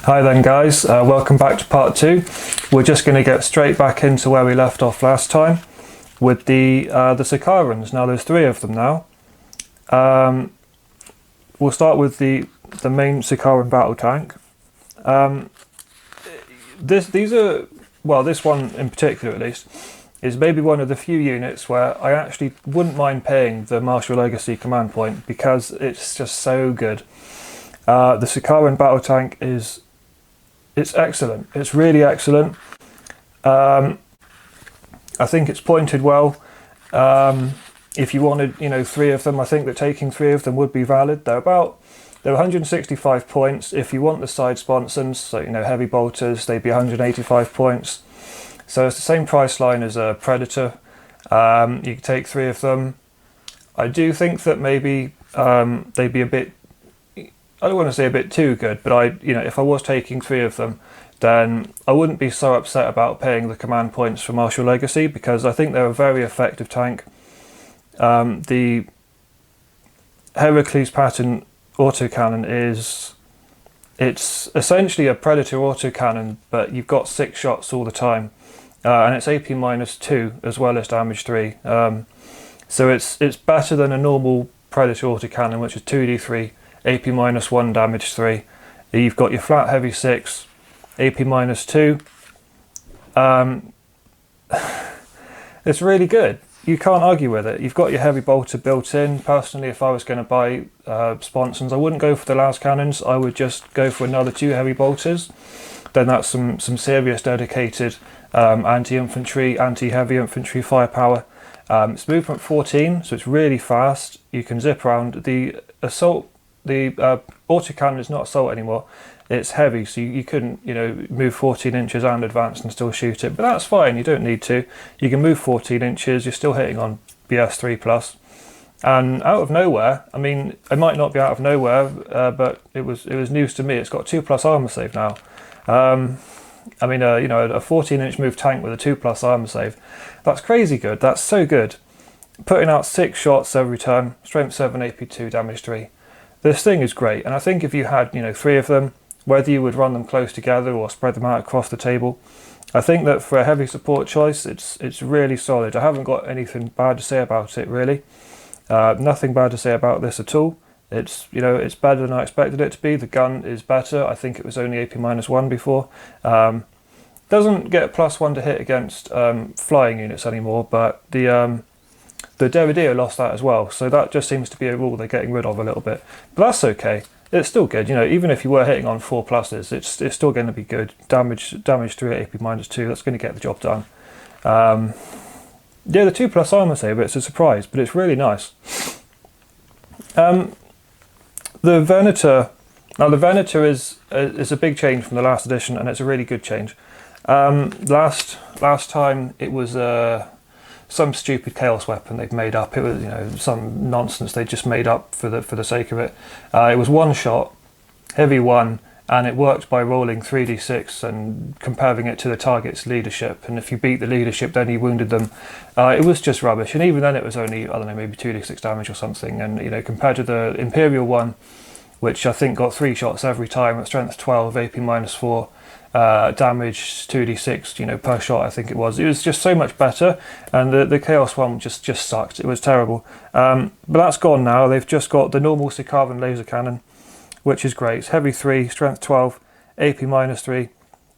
Hi then guys, welcome back to part 2. We're just going to get straight back into where we left off last time with the Sicarans. Now there's 3 of them now. We'll start with the main Sicaran battle tank. This one in particular at least, is maybe one of the few units where I actually wouldn't mind paying the Martial Legacy command point because it's just so good. The Sicaran battle tank it's excellent. It's really excellent. I think it's pointed well. If you wanted, 3 of them, I think that taking 3 of them would be valid. They're 165 points. If you want the side sponsons, so heavy bolters, they'd be 185 points. So it's the same price line as a Predator. You could take 3 of them. I do think that maybe they'd be a bit, I don't want to say a bit too good, but if I was taking 3 of them, then I wouldn't be so upset about paying the command points for Martial Legacy because I think they're a very effective tank. The Heracles pattern autocannon it's essentially a Predator autocannon, but you've got 6 shots all the time, and it's AP -2 as well as damage 3. So it's better than a normal Predator autocannon, which is 2d3. AP -1, damage 3. You've got your flat heavy 6, AP -2. It's really good. You can't argue with it. You've got your heavy bolter built in. Personally, if I was going to buy sponsons, I wouldn't go for the las cannons. I would just go for another 2 heavy bolters. Then that's some serious dedicated anti-infantry, anti-heavy infantry firepower. It's movement 14, so it's really fast. You can zip around. The assault. The autocannon is not assault anymore. It's heavy, so you couldn't, move 14 inches and advance and still shoot it. But that's fine. You don't need to. You can move 14 inches. You're still hitting on BS 3+. And out of nowhere, I mean, it might not be out of nowhere, but it was news to me. It's got 2+ armor save now. I mean, a 14-inch move tank with a 2+ armor save. That's crazy good. That's so good. Putting out 6 shots every turn. Strength 7, AP 2, damage 3. This thing is great, and I think if you had 3 of them, whether you would run them close together or spread them out across the table, I think that for a heavy support choice, it's really solid. I haven't got anything bad to say about it really. Nothing bad to say about this at all. It's better than I expected it to be. The gun is better. I think it was only AP -1 before. Doesn't get +1 to hit against flying units anymore, but the Derrideer lost that as well, so that just seems to be a rule they're getting rid of a little bit. But that's okay. It's still good. Even if you were hitting on 4+, it's still going to be good. Damage 3 at AP -2. That's going to get the job done. Yeah, the 2+ armor saver. It's a surprise, but it's really nice. The Venator. Now the Venator is a big change from the last edition, and it's a really good change. Last time it was some stupid chaos weapon they've made up. It was some nonsense they just made up for the sake of it. It was 1 shot, heavy 1, and it worked by rolling 3d6 and comparing it to the target's leadership. And if you beat the leadership, then you wounded them. It was just rubbish. And even then, it was only, I don't know, maybe 2d6 damage or something. And compared to the Imperial one, which I think got 3 shots every time at strength 12, AP -4. Damage 2d6 per shot, I think it was just so much better, and the chaos one just sucked. It was terrible. But that's gone now. They've just got the normal Sicaran laser cannon, which is great. It's heavy 3, strength 12, AP -3,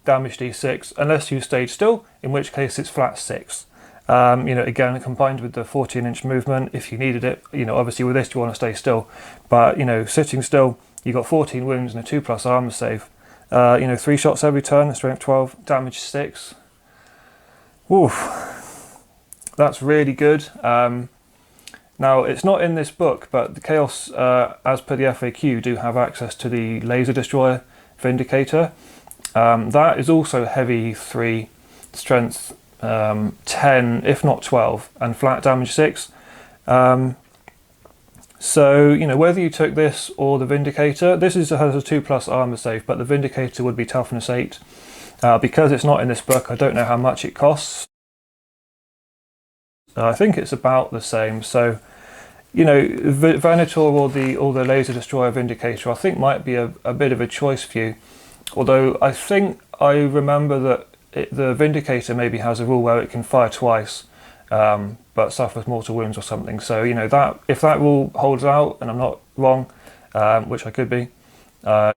damage d6 unless you stayed still, in which case it's flat 6. Again, combined with the 14-inch movement if you needed it. Obviously with this you want to stay still, but sitting still, you got 14 wounds and a 2+ armor save. 3 shots every turn, strength 12, damage 6. Oof, that's really good. Now, it's not in this book, but the Chaos, as per the FAQ, do have access to the Laser Destroyer Vindicator. That is also heavy 3, strength 10, if not 12, and flat damage 6. So, whether you took this or the Vindicator, this has a 2+ armor save, but the Vindicator would be toughness 8. Because it's not in this book, I don't know how much it costs. I think it's about the same. So, Venator or the Laser Destroyer Vindicator, I think might be a bit of a choice for you. Although I think I remember that the Vindicator maybe has a rule where it can fire twice, but suffers mortal wounds or something. So that if that rule holds out, and I'm not wrong, which I could be, that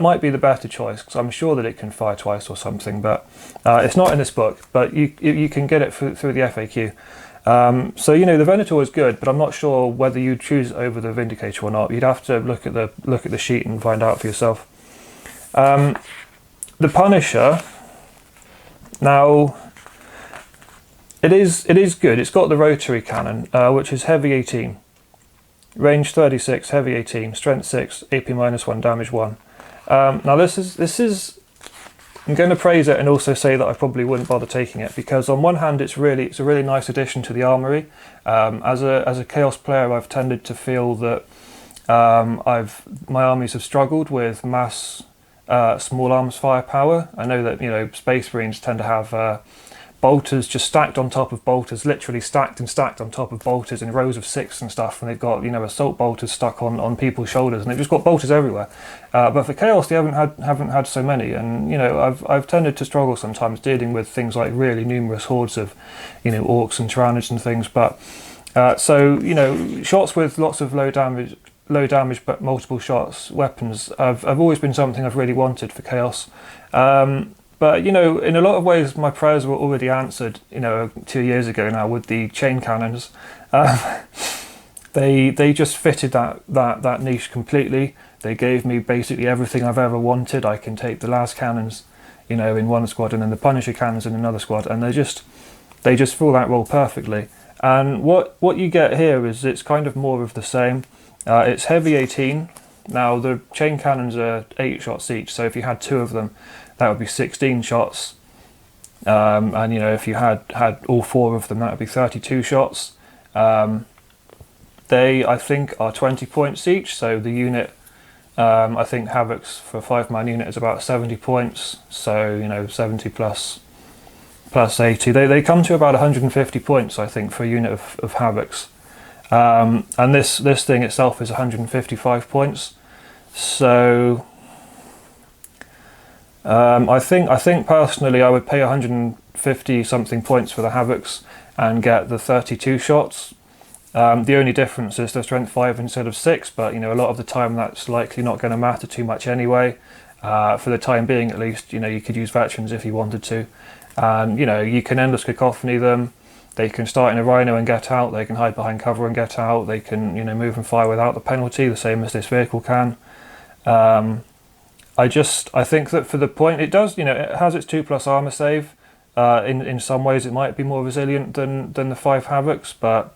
might be the better choice, because I'm sure that it can fire twice or something. But it's not in this book, but you can get it through the FAQ. So the Venator is good, but I'm not sure whether you'd choose it over the Vindicator or not. You'd have to look at the sheet and find out for yourself. The Punisher, now it is good. It's got the rotary cannon, which is heavy 18, range 36, heavy 18, strength 6, AP -1, damage 1. Now this is I'm going to praise it and also say that I probably wouldn't bother taking it, because on one hand it's a really nice addition to the armory. As a Chaos player, I've tended to feel that my armies have struggled with mass small arms firepower. I know that Space Marines tend to have bolters just stacked on top of bolters, literally stacked and stacked on top of bolters in rows of 6 and stuff, and they've got assault bolters stuck on people's shoulders, and they've just got bolters everywhere. But for Chaos, they haven't had so many, and I've tended to struggle sometimes dealing with things like really numerous hordes of orcs and tyrannids and things. But so shots with lots of low damage but multiple shots weapons have always been something I've really wanted for Chaos. But in a lot of ways, my prayers were already answered. 2 years ago now with the chain cannons. They just fitted that niche completely. They gave me basically everything I've ever wanted. I can take the las cannons, in one squad, and then the Punisher cannons in another squad, and they just fill that role perfectly. And what you get here is it's kind of more of the same. It's heavy 18. Now the chain cannons are 8 shots each, so if you had 2 of them, that would be 16 shots, and if you had all 4 of them, that would be 32 shots. They, I think, are 20 points each, so the unit, I think Havoc's for a 5-man unit is about 70 points, so 70 plus 80. They come to about 150 points, I think, for a unit of Havoc's. And this thing itself is 155 points, so I think personally I would pay 150 something points for the Havoc's and get the 32 shots. The only difference is the strength 5 instead of 6, but a lot of the time that's likely not going to matter too much anyway. For the time being, at least, you could use veterans if you wanted to, and you can endless cacophony them. They can start in a Rhino and get out. They can hide behind cover and get out. They can move and fire without the penalty, the same as this vehicle can. I think that for the point it does, it has its 2+ armor save. In some ways, it might be more resilient than the 5 Havoc's, but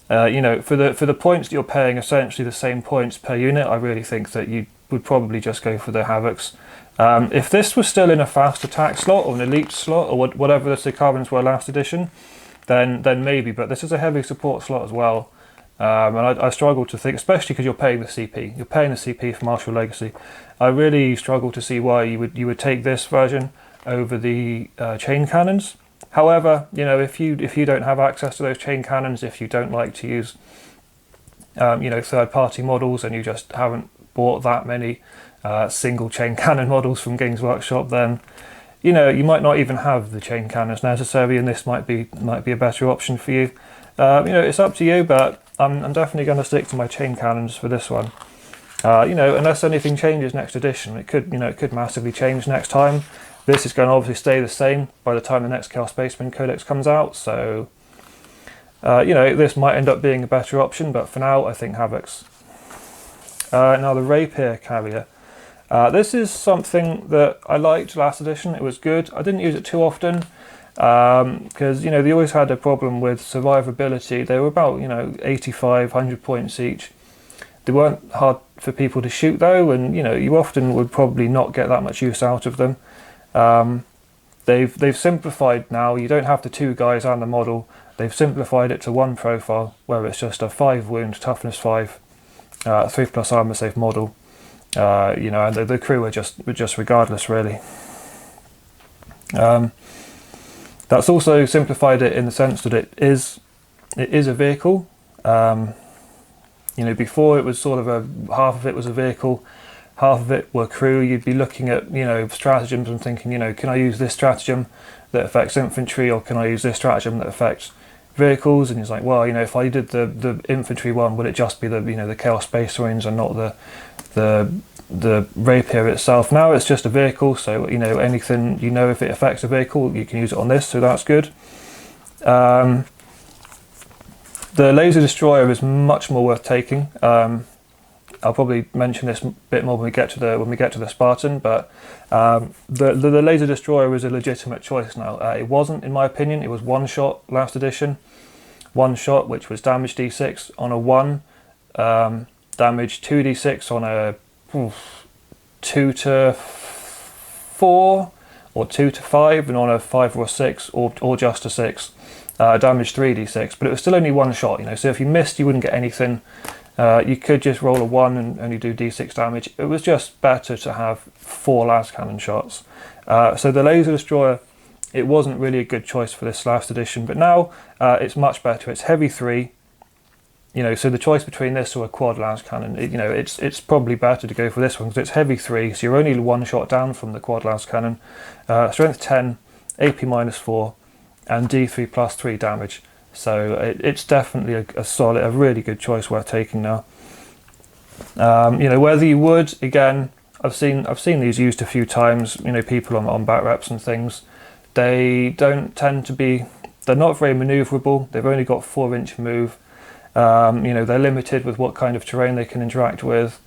for the points that you're paying, essentially the same points per unit, I really think that you would probably just go for the Havoc's. If this was still in a fast attack slot or an elite slot or whatever the Sicarans were last edition, then maybe. But this is a heavy support slot as well. And I struggle to think, especially because you're paying the CP. You're paying the CP for Martial Legacy. I really struggle to see why you would take this version over the chain cannons. However, if you don't have access to those chain cannons, if you don't like to use third-party models, and you just haven't bought that many single chain cannon models from Games Workshop, then you might not even have the chain cannons necessary, and this might be a better option for you. It's up to you, but I'm definitely going to stick to my chain cannons for this one. Unless anything changes next edition, it could massively change next time. This is going to obviously stay the same by the time the next Chaos Spaceman Codex comes out, so this might end up being a better option, but for now I think Havoc's. Now the Rapier Carrier. This is something that I liked last edition. It was good. I didn't use it too often because they always had a problem with survivability. They were about 85, 100 points each. They weren't hard for people to shoot though, and you often would probably not get that much use out of them. They've simplified now. You don't have the 2 guys and the model. They've simplified it to 1 profile where it's just a 5 wound, toughness 5, 3+ armor save model. And the crew were just regardless, really. That's also simplified it in the sense that it is a vehicle. Before it was sort of half of it was a vehicle, half of it were crew, you'd be looking at, you know, stratagems and thinking, you know, can I use this stratagem that affects infantry, or can I use this stratagem that affects vehicles? And he's like, well, you know, if I did the infantry one, would it just be the, you know, the Chaos Space Marines and not the rapier itself? Now it's just a vehicle, so, you know, anything, you know, if it affects a vehicle, you can use it on this, so that's good. The laser destroyer is much more worth taking. I'll probably mention this a bit more when we get to the Spartan, but the laser destroyer is a legitimate choice now. It wasn't, in my opinion. It was one shot last edition, one shot, which was damage d6 on a 1, damage 2d6 on a 2 to 4 or 2 to 5, and on a 5 or a 6 or just a 6. Damage 3d6, but it was still only one shot, you know, so if you missed you wouldn't get anything. You could just roll a 1 and only do d6 damage. It was just better to have 4 las cannon shots. So the laser destroyer, it wasn't really a good choice for this last edition, but now it's much better. It's heavy 3, you know, so the choice between this or a quad las cannon, you know, it's probably better to go for this one because it's heavy 3, so you're only one shot down from the quad las cannon. Strength 10, AP -4, and d3 plus 3 damage. So it's definitely a solid, a really good choice worth taking now. You know, whether you would, again, I've seen these used a few times. You know, people on back reps and things, they don't tend to be, they're not very manoeuvrable. They've only got 4-inch move. You know, they're limited with what kind of terrain they can interact with.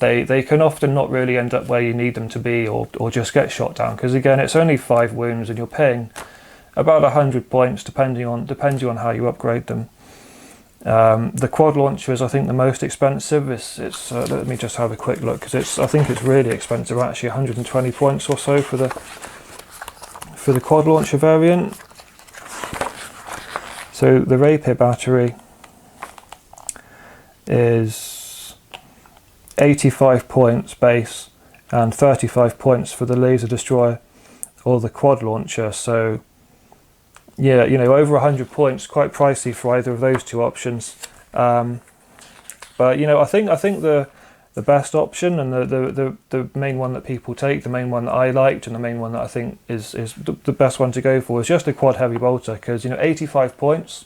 They can often not really end up where you need them to be, or just get shot down, because again it's only 5 wounds and you're paying about 100 points depending on how you upgrade them. The quad launcher is, I think, the most expensive. It's let me just have a quick look, because I think it's really expensive actually, 120 points or so for the quad launcher variant. So the rapier battery is 85 points base and 35 points for the laser destroyer or the quad launcher. So yeah, you know, over 100 points, quite pricey for either of those two options. But you know, I think the best option, and the main one that people take, the main one that I liked, and the main one that I think is the best one to go for, is just a quad heavy bolter, because, you know, 85 points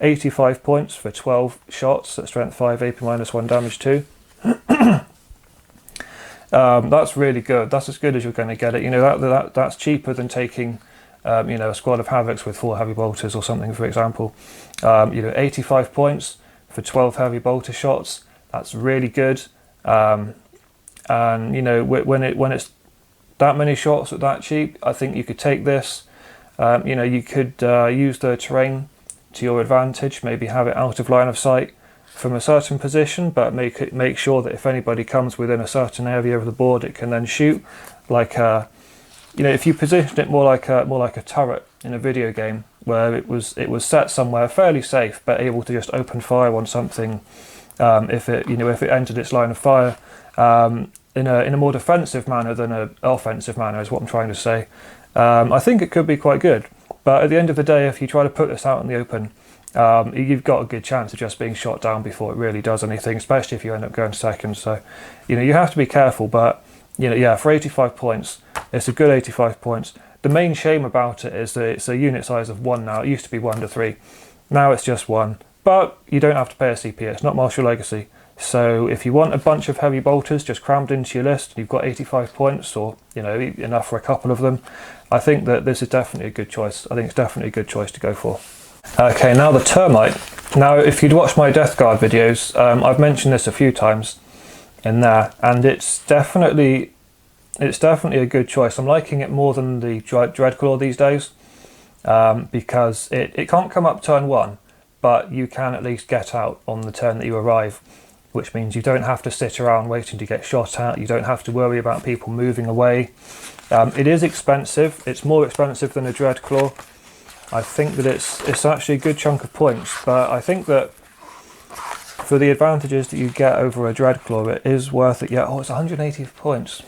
for 12 shots at strength 5, AP -1, damage 2. That's really good. That's as good as you're going to get it. You know, that's cheaper than taking you know, a squad of Havocs with 4 heavy bolters or something, for example. You know, 85 points for 12 heavy bolter shots, that's really good. And you know, when it's that many shots at that cheap, I think you could take this. You know, you could use the terrain to your advantage, maybe have it out of line of sight from a certain position, but make sure that if anybody comes within a certain area of the board, it can then shoot. Like you know, if you position it more like a turret in a video game, where it was set somewhere fairly safe, but able to just open fire on something if it entered its line of fire, in a more defensive manner than an offensive manner, is what I'm trying to say. I think it could be quite good, but at the end of the day, if you try to put this out in the open, you've got a good chance of just being shot down before it really does anything, especially if you end up going second. So, you know, you have to be careful, but, you know, yeah, for 85 points, it's a good 85 points. The main shame about it is that it's a unit size of 1 now. It used to be 1 to 3. Now it's just 1. But you don't have to pay a CP. It's not Martial Legacy. So if you want a bunch of heavy bolters just crammed into your list, and you've got 85 points, or, you know, enough for a couple of them, I think that this is definitely a good choice. I think it's definitely a good choice to go for. Okay, now the Termite. Now, if you'd watched my Death Guard videos, I've mentioned this a few times in there, and it's definitely a good choice. I'm liking it more than the Dreadclaw these days, because it can't come up turn 1, but you can at least get out on the turn that you arrive, which means you don't have to sit around waiting to get shot at. You don't have to worry about people moving away. It is expensive. It's more expensive than a Dreadclaw. I think that it's actually a good chunk of points, but I think that for the advantages that you get over a Dreadclaw, it is worth it. Yeah, oh, it's 180 points.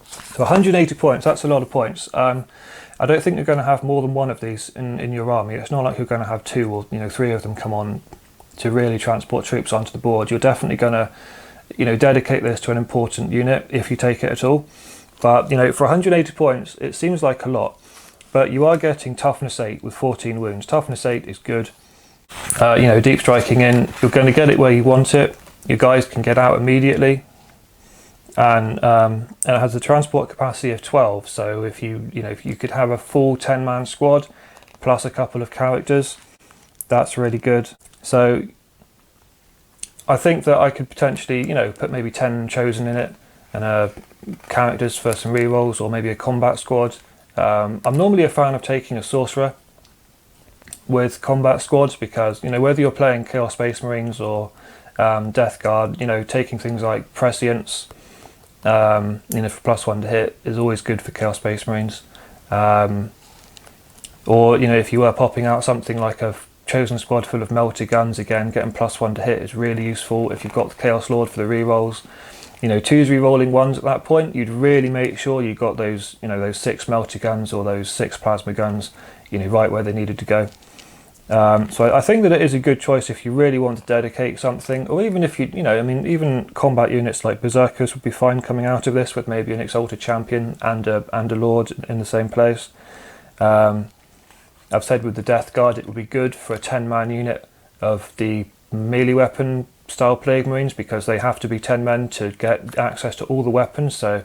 So 180 points, that's a lot of points. I don't think you're going to have more than one of these in your army. It's not like you're going to have 2 or 3 of them come on to really transport troops onto the board. You're definitely going to dedicate this to an important unit if you take it at all. But for 180 points, it seems like a lot, but you are getting toughness 8 with 14 wounds. Toughness 8 is good. Deep striking in, you're going to get it where you want it. Your guys can get out immediately, and it has a transport capacity of 12. So if you could have a full 10-man squad plus a couple of characters, that's really good. So I think that I could potentially put maybe 10 chosen in it, and characters for some rerolls, or maybe a combat squad. I'm normally a fan of taking a sorcerer with combat squads, because whether you're playing Chaos Space Marines or Death Guard, taking things like Prescience for +1 to hit is always good for Chaos Space Marines. Or if you were popping out something like a chosen squad full of melted guns, again getting +1 to hit is really useful if you've got the Chaos Lord for the rerolls. 2's rerolling 1s at that point, you'd really make sure you got those those 6 melted guns or those 6 plasma guns right where they needed to go. So I think that it is a good choice if you really want to dedicate something, or even if even combat units like Berserkers would be fine coming out of this, with maybe an Exalted Champion and a Lord in the same place. I've said with the Death Guard it would be good for a 10-man unit of the melee weapon style Plague Marines, because they have to be 10 men to get access to all the weapons. So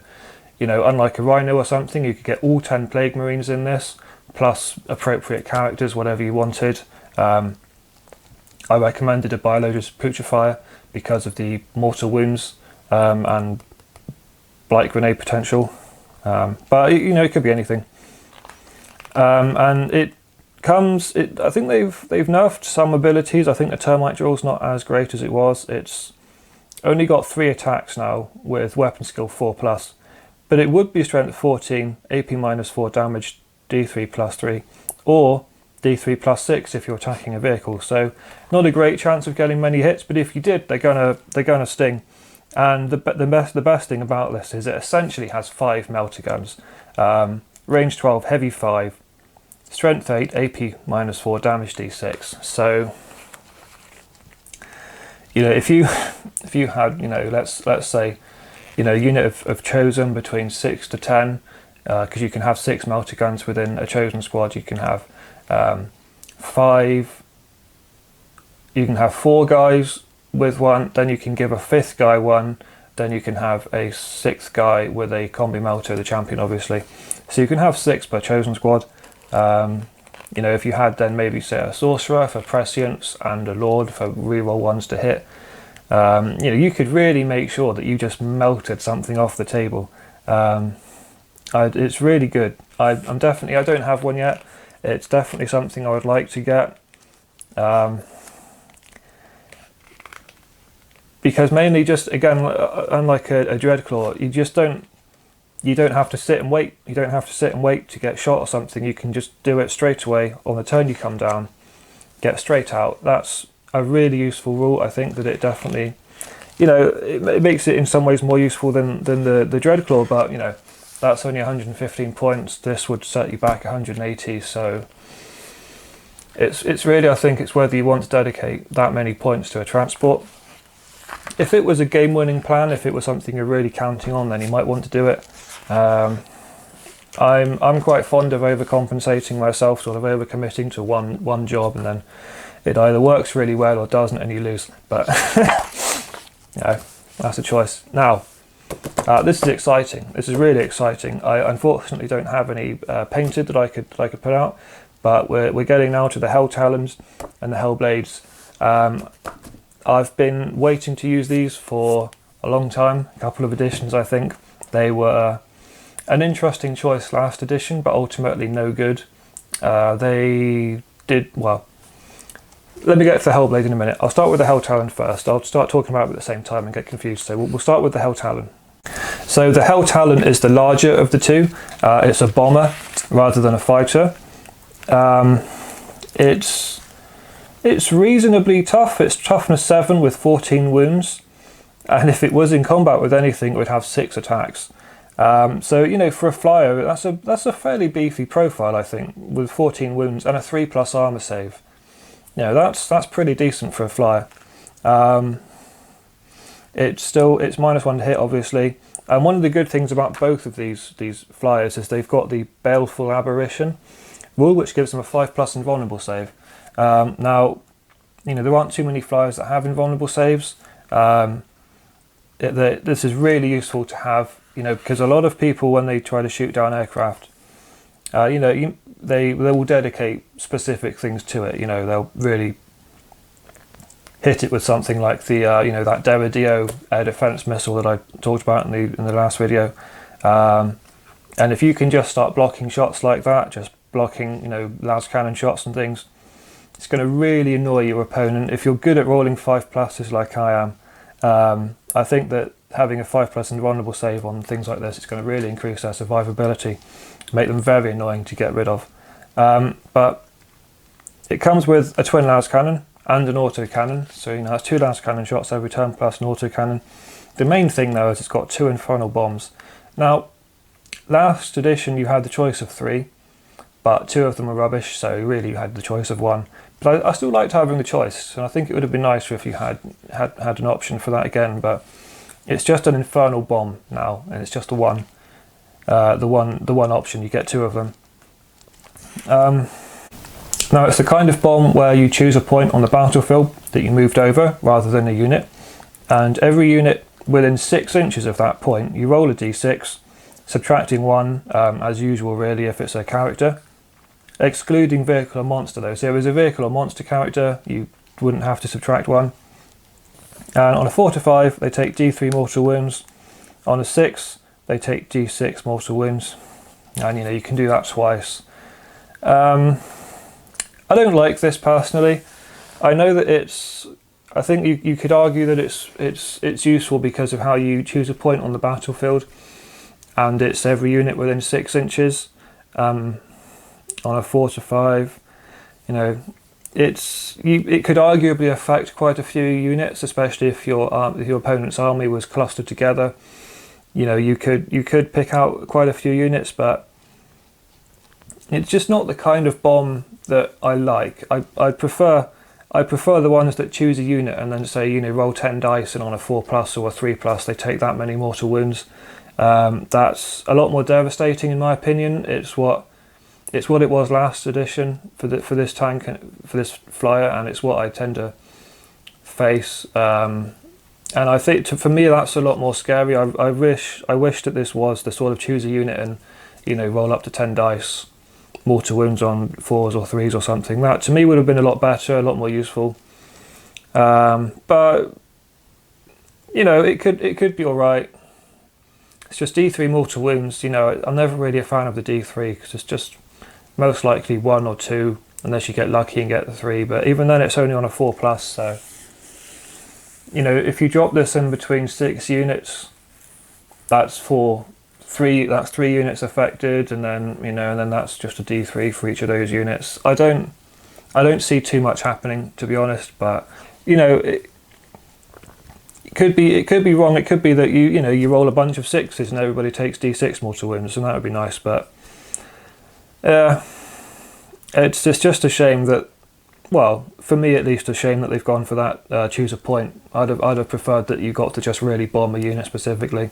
unlike a Rhino or something, you could get all 10 Plague Marines in this, plus appropriate characters, whatever you wanted. I recommended a Biologus Putrefier because of the mortal wounds and blight grenade potential, but it could be anything. And I think they've nerfed some abilities. I think the Termite Drill's not as great as it was. It's only got 3 attacks now with weapon skill 4+, but it would be strength 14, AP -4 damage, D3 +3, or D3 +6 if you're attacking a vehicle. So not a great chance of getting many hits, but if you did, they're gonna sting. And the best thing about this is it essentially has 5 melter guns, range 12, heavy 5, strength 8, AP -4, damage D6. So if you had let's say a unit of chosen between 6 to 10, because you can have 6 melter guns within a chosen squad. You can have 5. You can have 4 guys with 1. Then you can give a 5th guy 1. Then you can have a 6th guy with a combi melter, the champion, obviously. So you can have 6 per chosen squad. If you had then maybe say a sorcerer for prescience and a lord for reroll 1s to hit, you could really make sure that you just melted something off the table. It's really good. I don't have one yet. It's definitely something I would like to get, because mainly just again, unlike a Dreadclaw, you don't have to sit and wait. You don't have to sit and wait to get shot or something. You can just do it straight away on the turn you come down, get straight out. That's a really useful rule. I think that it definitely, it makes it in some ways more useful than the Dreadclaw, but that's only 115 points. This would set you back 180. So it's really, I think it's whether you want to dedicate that many points to a transport. If it was a game-winning plan, if it was something you're really counting on, then you might want to do it. I'm quite fond of overcompensating myself, sort of overcommitting to one job, and then it either works really well or doesn't, and you lose. But that's a choice. Now, this is exciting. This is really exciting. I unfortunately don't have any painted that I could put out, but we're getting now to the Hell Talons and the Hell Blades. I've been waiting to use these for a long time, a couple of editions I think. They were an interesting choice last edition, but ultimately no good. They did, well, let me get to the Hellblade in a minute. I'll start with the Hell Talon first. I'll start talking about it at the same time and get confused. So we'll start with the Hell Talon. So the Hell Talon is the larger of the two. It's a bomber rather than a fighter. It's reasonably tough. It's toughness 7 with 14 wounds, and if it was in combat with anything, it would have 6 attacks. So for a flyer, that's a fairly beefy profile, I think, with 14 wounds and a 3+ armor save. That's pretty decent for a flyer. It's -1 to hit, obviously. And one of the good things about both of these flyers is they've got the Baleful Aberration rule, which gives them a 5+ invulnerable save. Now, there aren't too many flyers that have invulnerable saves. This is really useful to have, because a lot of people, when they try to shoot down aircraft, they will dedicate specific things to it. They'll really hit it with something like the that Derridio air defense missile that I talked about in the last video. And if you can just start blocking shots like that, just blocking las cannon shots and things, it's going to really annoy your opponent. If you're good at rolling 5+ like I am, I think that having a 5+ invulnerable save on things like this is going to really increase their survivability, make them very annoying to get rid of. But it comes with a twin las cannon and an auto cannon, so it has 2 las cannon shots every turn plus an auto cannon. The main thing though is it's got 2 infernal bombs. Now, last edition you had the choice of 3, but 2 of them were rubbish, so really you had the choice of 1. But I still liked having the choice, and I think it would have been nicer if you had an option for that again. But it's just an infernal bomb now, and it's just the one option. You get 2 of them. Now it's the kind of bomb where you choose a point on the battlefield that you moved over rather than a unit, and every unit within 6 inches of that point you roll a d6, subtracting 1 as usual really if it's a character, excluding vehicle or monster though. So if it was a vehicle or monster character you wouldn't have to subtract 1. And on a 4 to 5 they take d3 mortal wounds, on a 6 they take d6 mortal wounds, and you can do that twice. I don't like this personally. I know that I think you could argue that it's useful because of how you choose a point on the battlefield, and it's every unit within 6 inches. On a 4 to 5, it could arguably affect quite a few units, especially if your opponent's army was clustered together. You could pick out quite a few units, but it's just not the kind of bomb that I like. I prefer the ones that choose a unit and then say roll 10 dice, and on a 4+ or a 3+ they take that many mortal wounds. That's a lot more devastating in my opinion. It's what it was last edition for this tank, for this flyer, and it's what I tend to face. And I think for me that's a lot more scary. I wish that this was the sort of choose a unit and roll up to 10 dice mortal wounds on 4s or 3s or something. That to me would have been a lot better, a lot more useful. But it could be all right. It's just d3 mortal wounds. I'm never really a fan of the d3 because it's just most likely 1 or 2 unless you get lucky and get the 3. But even then, it's only on a 4+. So if you drop this in between 6 units, that's 3 units affected, and then and then that's just a d3 for each of those units. I don't see too much happening, to be honest, but it could be wrong. It could be that you roll a bunch of 6s and everybody takes d6 mortal wounds, and that would be nice. But it's just a shame that, well, for me at least, a shame that they've gone for that choose a point. I'd have preferred that you got to just really bomb a unit specifically.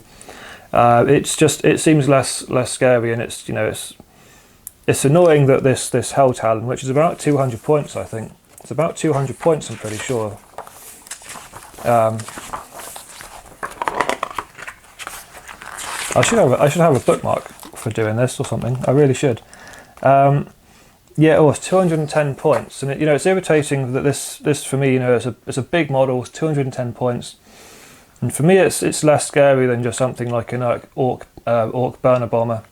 It seems less scary, and it's annoying that this Hell Talon, which is about 200 points, I think it's about 200 points, I'm pretty sure. I should have a bookmark for doing this or something. I really should. Yeah, it's 210 points, and it's irritating that this for me, it's a big model, it's 210 points. And for me, it's less scary than just something like an orc burner bomber,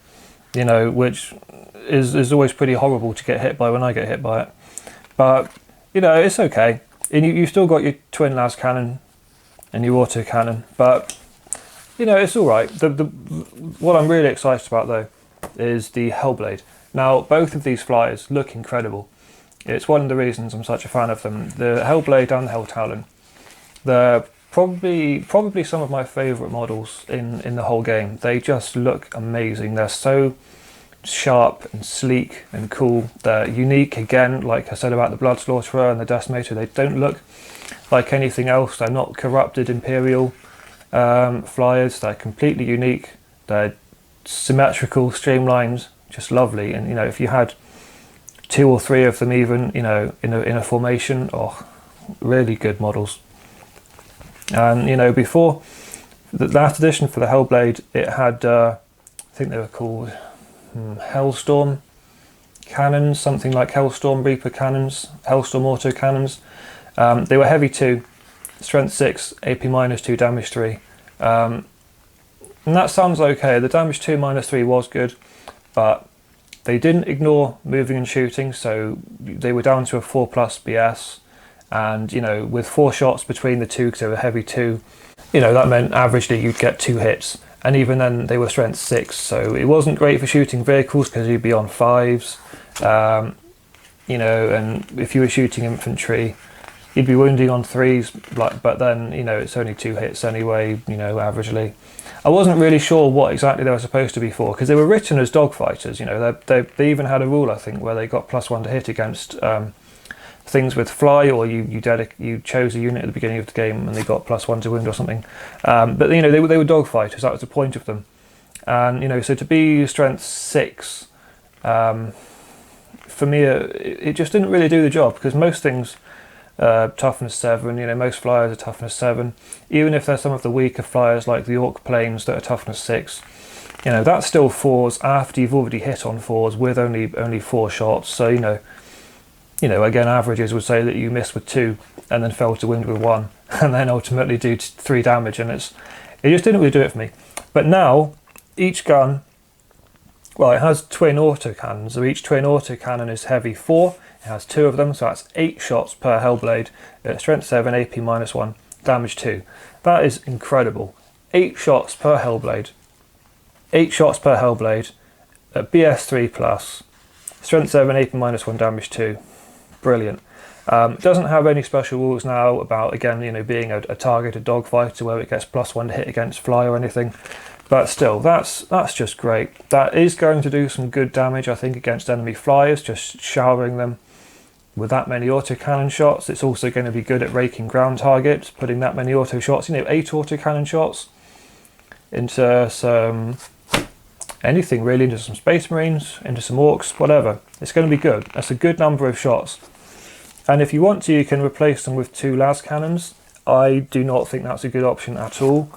which is always pretty horrible to get hit by when I get hit by it. But it's okay. And you've still got your twin las cannon and your auto cannon, but it's all right. What I'm really excited about though is the Hellblade. Now, both of these flyers look incredible. It's one of the reasons I'm such a fan of them. The Hellblade and the Hell Talon. They're probably some of my favourite models in the whole game. They just look amazing. They're so sharp and sleek and cool. They're unique again, like I said about the Blood Slaughterer and the Decimator. They don't look like anything else. They're not corrupted Imperial flyers. They're completely unique. They're symmetrical, streamlined, just lovely. And if you had 2 or 3 of them, even in a formation, oh, really good models. And before the last edition for the Hellblade, it had I think they were called Hellstorm cannons, something like Hellstorm Reaper cannons, Hellstorm auto cannons. They were heavy 2, strength 6, AP -2, damage 3. And that sounds okay. The damage 2 -3 was good, but they didn't ignore moving and shooting, so they were down to a 4+ BS. And with 4 shots between the two, because they were heavy 2, that meant averagely you'd get 2 hits. And even then they were strength 6, so it wasn't great for shooting vehicles because you'd be on 5s. And if you were shooting infantry, you'd be wounding on 3s, but then it's only 2 hits anyway, averagely. I wasn't really sure what exactly they were supposed to be for, because they were written as dogfighters. They even had a rule, I think, where they got +1 to hit against things with fly, or you chose a unit at the beginning of the game and they got +1 to wound or something. But they were dogfighters. That was the point of them. And so to be strength 6, for me, it just didn't really do the job, because most things toughness 7. Most flyers are toughness 7. Even if there's some of the weaker flyers like the Orc planes that are toughness 6, that's still 4s after you've already hit on 4s with only 4 shots. So again, averages would say that you missed with 2 and then fell to wound with 1, and then ultimately do 3 damage, and it just didn't really do it for me. But now each gun, well, it has twin autocannons, so each twin autocannon is heavy 4. It has 2 of them, so that's 8 shots per Hellblade at strength 7, AP -1, damage 2. That is incredible. 8 shots per Hellblade. 8 shots per Hellblade at BS 3+, strength 7, AP -1, damage 2. Brilliant. It doesn't have any special rules now about, again, being a targeted dogfighter where it gets +1 to hit against fly or anything. But still, that's just great. That is going to do some good damage, I think, against enemy flyers, just showering them with that many autocannon shots. It's also going to be good at raking ground targets, putting that many auto shots, 8 autocannon shots into some anything really, into some Space Marines, into some Orcs, whatever. It's going to be good. That's a good number of shots. And if you want to, you can replace them with 2 las cannons. I do not think that's a good option at all,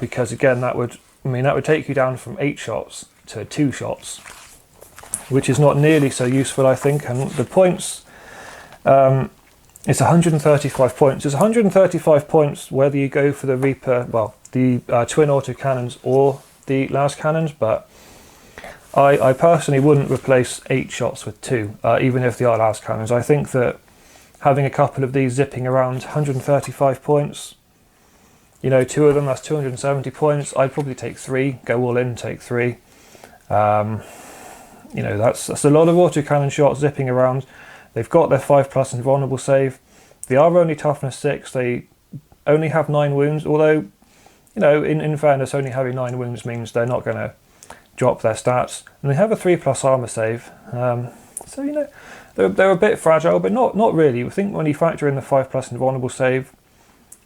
because again, that would take you down from 8 shots to 2 shots, which is not nearly so useful, I think. And the points, it's 135 points. It's 135 points whether you go for the Reaper, well, the twin autocannons or the las cannons, but I personally wouldn't replace 8 shots with 2, even if they are las cannons. I think that having a couple of these zipping around, 135 points, 2 of them, that's 270 points. I'd probably take 3, go all in, take 3. That's a lot of autocannon shots zipping around. They've got their 5+ invulnerable save. They are only toughness 6. They only have 9 wounds, although, in fairness, only having 9 wounds means they're not going to drop their stats. And they have a 3+ armor save. So, they're a bit fragile, but not really. I think when you factor in the 5+ invulnerable save,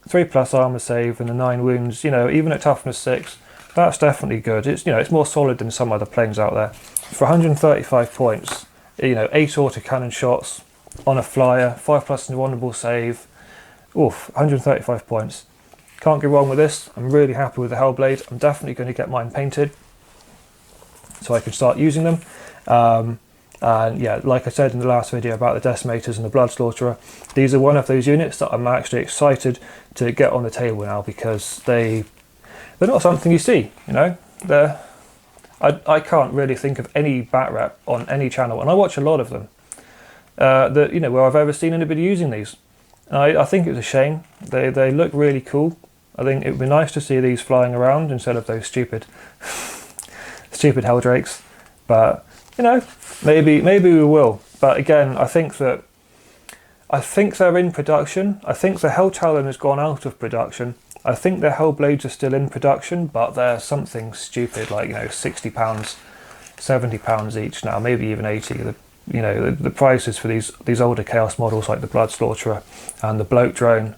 3+ armor save, and the 9 wounds, even at toughness 6, that's definitely good. It's more solid than some other planes out there. For 135 points, 8 autocannon shots on a flyer, 5+ invulnerable save. Oof, 135 points. Can't go wrong with this. I'm really happy with the Hellblade. I'm definitely going to get mine painted so I can start using them. And yeah, like I said in the last video about the Decimators and the Blood Slaughterer, these are one of those units that I'm actually excited to get on the table now, because they're not something you see, I can't really think of any bat rep on any channel, and I watch a lot of them, that where I've ever seen anybody using these. I think it's a shame. They look really cool. I think it would be nice to see these flying around instead of those stupid Helldrakes. But maybe we will. But again, I think they're in production. I think the Hell Talon has gone out of production. I think the Hellblades are still in production, but they're something stupid like £60, £70 each now, maybe even 80. The prices for these older Chaos models like the Blood Slaughterer and the Bloat Drone,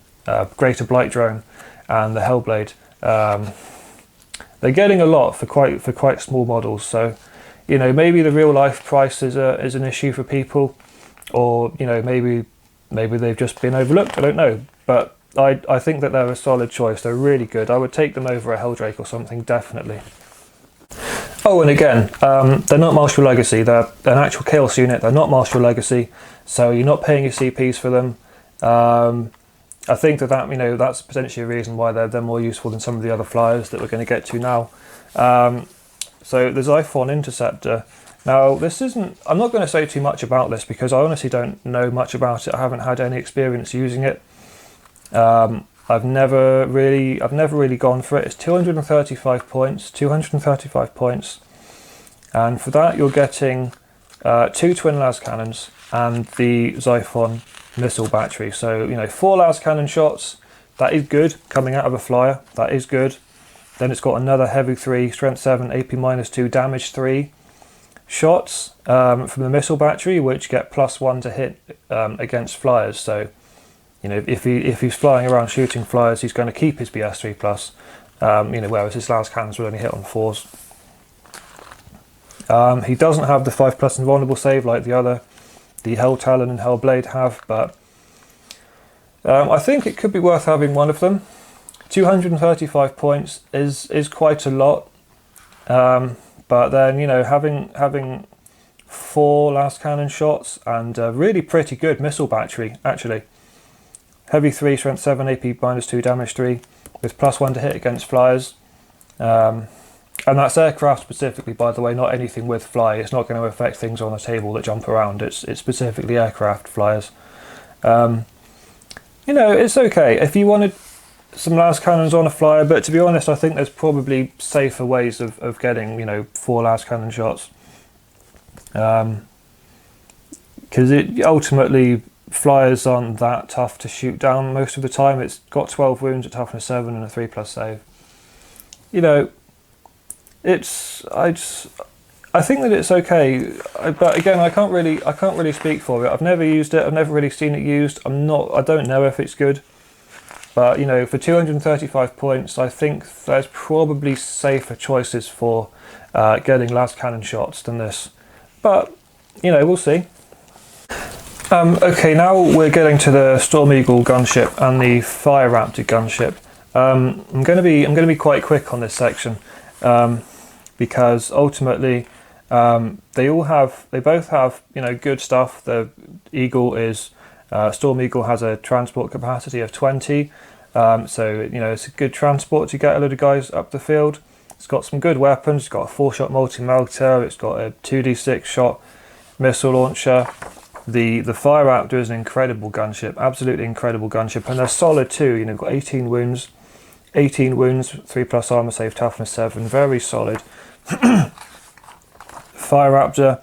Greater Blight Drone, and the Hellblade They're getting a lot for quite small models. So, you know, maybe the real life price is an issue for people, or you know, maybe they've just been overlooked. I don't know, but I think that they're a solid choice. They're really good. I would take them over a Helldrake or something, definitely. Oh, and again, they're not Martial Legacy. They're an actual Chaos unit. They're not Martial Legacy, so you're not paying your CPs for them. I think that you know, that's potentially a reason why they're more useful than some of the other flyers that we're going to get to now. So the Xiphon Interceptor. Now this isn't. I'm not going to say too much about this because I honestly don't know much about it. I haven't had any experience using it. I've never really gone for it. It's 235 points, 235 points, and for that you're getting 2 twin las cannons and the Xiphon missile battery. So you know, 4 las cannon shots. That is good coming out of a flyer. That is good. Then it's got another heavy 3, strength 7, AP -2, damage 3 shots from the missile battery, which get +1 to hit against flyers. So you know, if he's flying around shooting flyers, he's going to keep his BS3 plus. You know, whereas his las cannons will only hit on 4s. He doesn't have the 5+ invulnerable save like the Hell Talon and Hellblade have, but I think it could be worth having one of them. 235 points is quite a lot, but then you know, having 4 las cannon shots and a really pretty good missile battery actually. Heavy 3, strength 7, AP -2, damage 3, with +1 to hit against flyers. And that's aircraft specifically, by the way, not anything with fly. It's not going to affect things on the table that jump around. It's specifically aircraft flyers. You know, it's okay if you wanted some las cannons on a flyer, but to be honest, I think there's probably safer ways of getting, you know, 4 las cannon shots. Because it ultimately, flyers aren't that tough to shoot down most of the time. It's got 12 wounds at toughness 7 and a 3+ save. You know, I think that it's okay, but again, I can't really speak for it. I've never used it. I've never really seen it used. I don't know if it's good, but you know, for 235 points, I think there's probably safer choices for getting las cannon shots than this. But you know, we'll see. Okay, now we're getting to the Storm Eagle gunship and the Fire Raptor gunship. I'm going to be quite quick on this section because ultimately they both have you know, good stuff. The Eagle is Storm Eagle has a transport capacity of 20, so you know, it's a good transport to get a load of guys up the field. It's got some good weapons. It's got a 4-shot multi-melter. It's got a 2d6 shot missile launcher. The Fire Raptor is an incredible gunship, absolutely incredible gunship, and they're solid too. You know, got 18 wounds, 3+ armor save, toughness 7, very solid. Fire Raptor,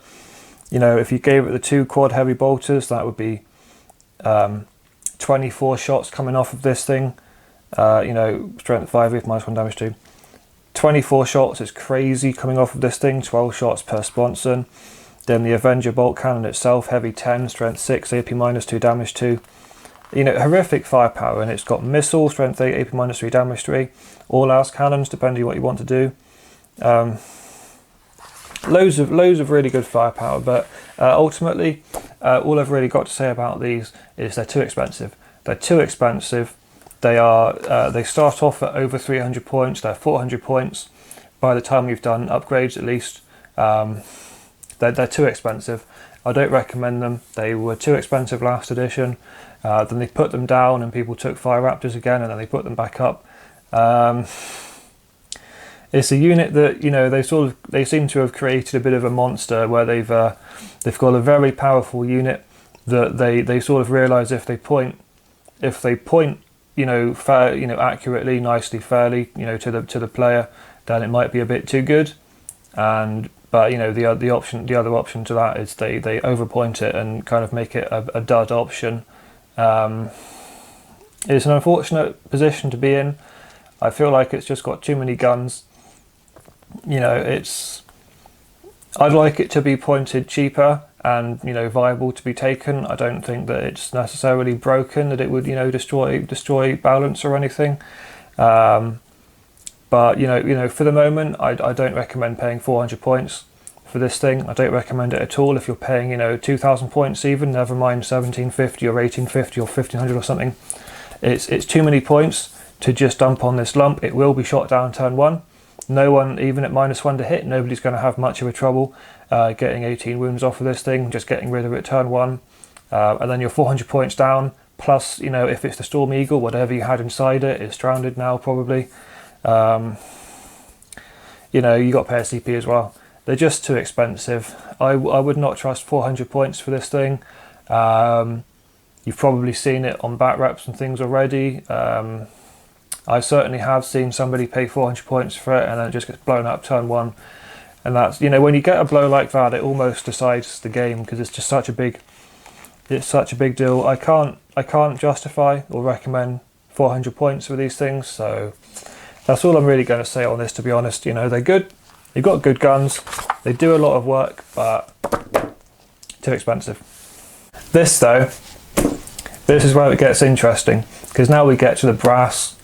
you know, if you gave it the 2 quad heavy bolters, that would be 24 shots coming off of this thing. You know, strength 5 with -1 damage 2. 24 shots is crazy coming off of this thing. 12 shots per sponson. Then the Avenger bolt cannon itself, heavy 10, strength 6, AP -2, damage 2. You know, horrific firepower, and it's got missile, strength 8, AP -3, damage 3. All las cannons, depending on what you want to do. Loads of really good firepower, but ultimately, all I've really got to say about these is they're too expensive. They're too expensive. They start off at over 300 points. They're 400 points by the time you've done upgrades, at least. They're too expensive. I don't recommend them. They were too expensive last edition. Then they put them down and people took Fire Raptors again, and then they put them back up. It's a unit that, you know, they seem to have created a bit of a monster where they've got a very powerful unit that they sort of realise if they point you know, accurately, nicely, fairly, you know, to the player, then it might be a bit too good. But you know, the other option to that is they overpoint it and kind of make it a dud option. It's an unfortunate position to be in. I feel like it's just got too many guns. You know, I'd like it to be pointed cheaper and, you know, viable to be taken. I don't think that it's necessarily broken, that it would, you know, destroy balance or anything. But for the moment, I don't recommend paying 400 points for this thing. I don't recommend it at all if you're paying 2,000 points even, never mind 1750 or 1850 or 1500 or something. It's too many points to just dump on this lump. It will be shot down turn 1. No one, even at -1 to hit, nobody's going to have much of a trouble getting 18 wounds off of this thing, just getting rid of it turn 1. And then you're 400 points down, plus, if it's the Storm Eagle, whatever you had inside it is stranded now probably. You got to pay a CP as well. They're just too expensive. I would not trust 400 points for this thing. You've probably seen it on bat reps and things already. I certainly have seen somebody pay 400 points for it and then it just gets blown up turn 1. And that's, when you get a blow like that, it almost decides the game, because it's just such a big deal. I can't justify or recommend 400 points for these things. So that's all I'm really going to say on this, to be honest. They're good. You've got good guns. They do a lot of work, but too expensive. This is where it gets interesting, because now we get to the brass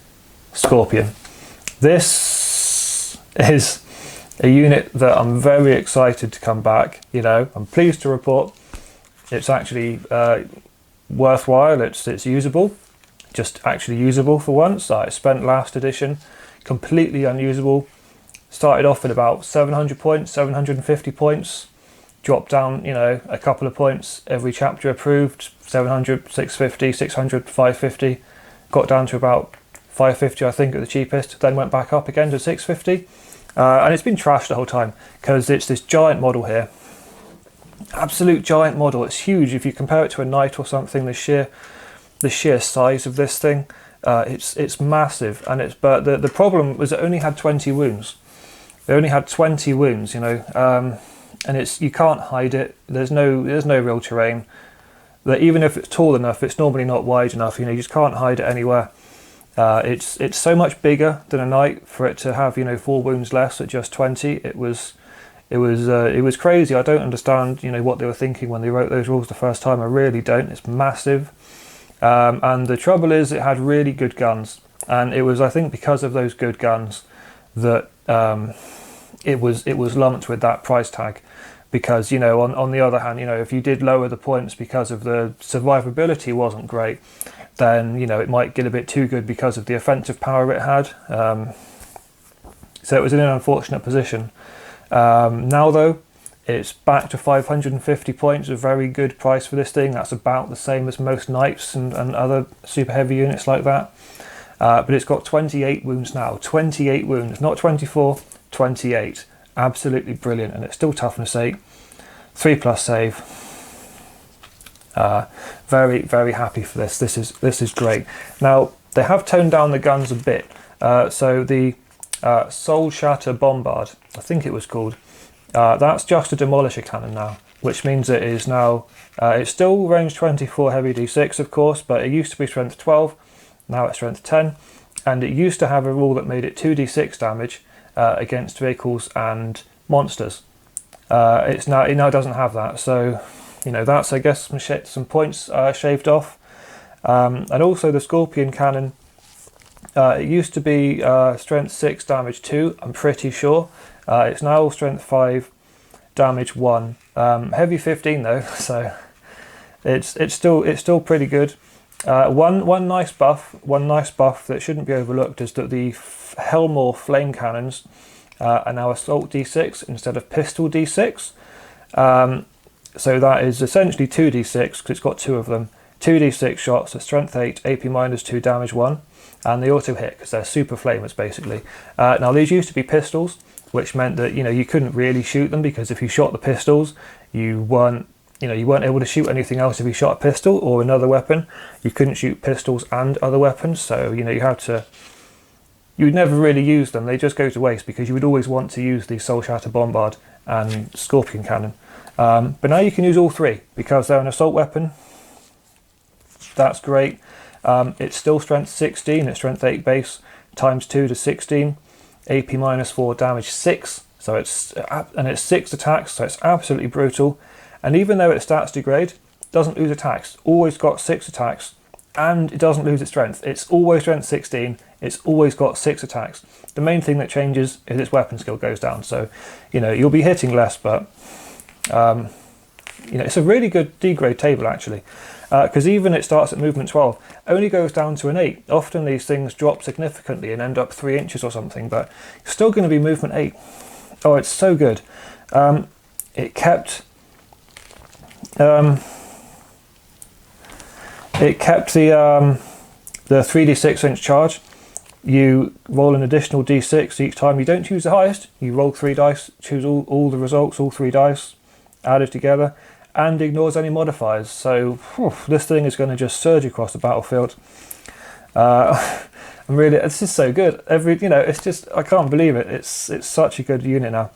Scorpion. This is a unit that I'm very excited to come back. I'm pleased to report it's actually worthwhile. It's usable, just actually usable for once. I spent last edition completely unusable. Started off at about 700 points, 750 points, dropped down, a couple of points every chapter approved, 700, 650, 600, 550, got down to about 550 I think at the cheapest, then went back up again to 650, and it's been trashed the whole time, because it's this giant model here, absolute giant model. It's huge. If you compare it to a knight or something, the sheer size of this thing, it's massive. And but the problem was it only had 20 wounds. They only had 20 wounds, and you can't hide it. There's no real terrain. That even if it's tall enough, it's normally not wide enough. You just can't hide it anywhere. It's so much bigger than a knight for it to have 4 wounds less at just 20. It was crazy. I don't understand what they were thinking when they wrote those rules the first time. I really don't. It's massive, and the trouble is it had really good guns, and it was, I think, because of those good guns that it was lumped with that price tag. Because on the other hand, if you did lower the points because of the survivability wasn't great, then it might get a bit too good because of the offensive power it had. So it was in an unfortunate position. Now though, it's back to 550 points, a very good price for this thing. That's about the same as most knights and other super heavy units like that. But it's got 28 wounds now. 28 wounds, not 24, 28. Absolutely brilliant, and it's still toughness 8, 3+ save. Very, very happy for this. This is great. Now they have toned down the guns a bit. So the Soul Shatter Bombard, I think it was called, that's just a demolisher cannon now, which means it is now it's still range 24 heavy d6, of course, but it used to be strength 12. Now it's strength 10, and it used to have a rule that made it 2d6 damage against vehicles and monsters. It now doesn't have that, so that's, I guess, some points shaved off. And also the Scorpion cannon, it used to be strength 6 damage 2, I'm pretty sure. It's now strength 5 damage 1, heavy 15 though, so it's still pretty good. One nice buff that shouldn't be overlooked is that the Helmore flame cannons are now assault d6 instead of pistol d6. So that is essentially 2d6 because it's got 2 of them. 2d6 shots at strength 8, AP -2, damage 1, and they auto hit because they're super flamers basically. Now these used to be pistols, which meant that you couldn't really shoot them, because if you shot the pistols, you weren't able to shoot anything else. If you shot a pistol or another weapon, you couldn't shoot pistols and other weapons. So you would never really use them. They just go to waste because you would always want to use the Soul Shatter Bombard and Scorpion Cannon. But now you can use all 3 because they're an assault weapon. That's great. It's still strength 16. It's strength 8 base times 2 to 16. AP -4, damage 6. So it's 6 attacks. So it's absolutely brutal. And even though its stats degrade, doesn't lose attacks. Always got 6 attacks and it doesn't lose its strength. It's always strength 16. It's always got 6 attacks. The main thing that changes is its weapon skill goes down. So, you'll be hitting less, but it's a really good D-grade table actually, because even it starts at movement 12, only goes down to an 8. Often these things drop significantly and end up 3 inches or something, but it's still going to be movement 8. Oh, it's so good. It kept the 3d6 inch charge. You roll an additional d6 each time. You don't choose the highest. You roll 3 dice, choose all the results, all 3 dice, added together, and ignores any modifiers. So this thing is going to just surge across the battlefield. This is so good. It's just, I can't believe it. It's such a good unit now.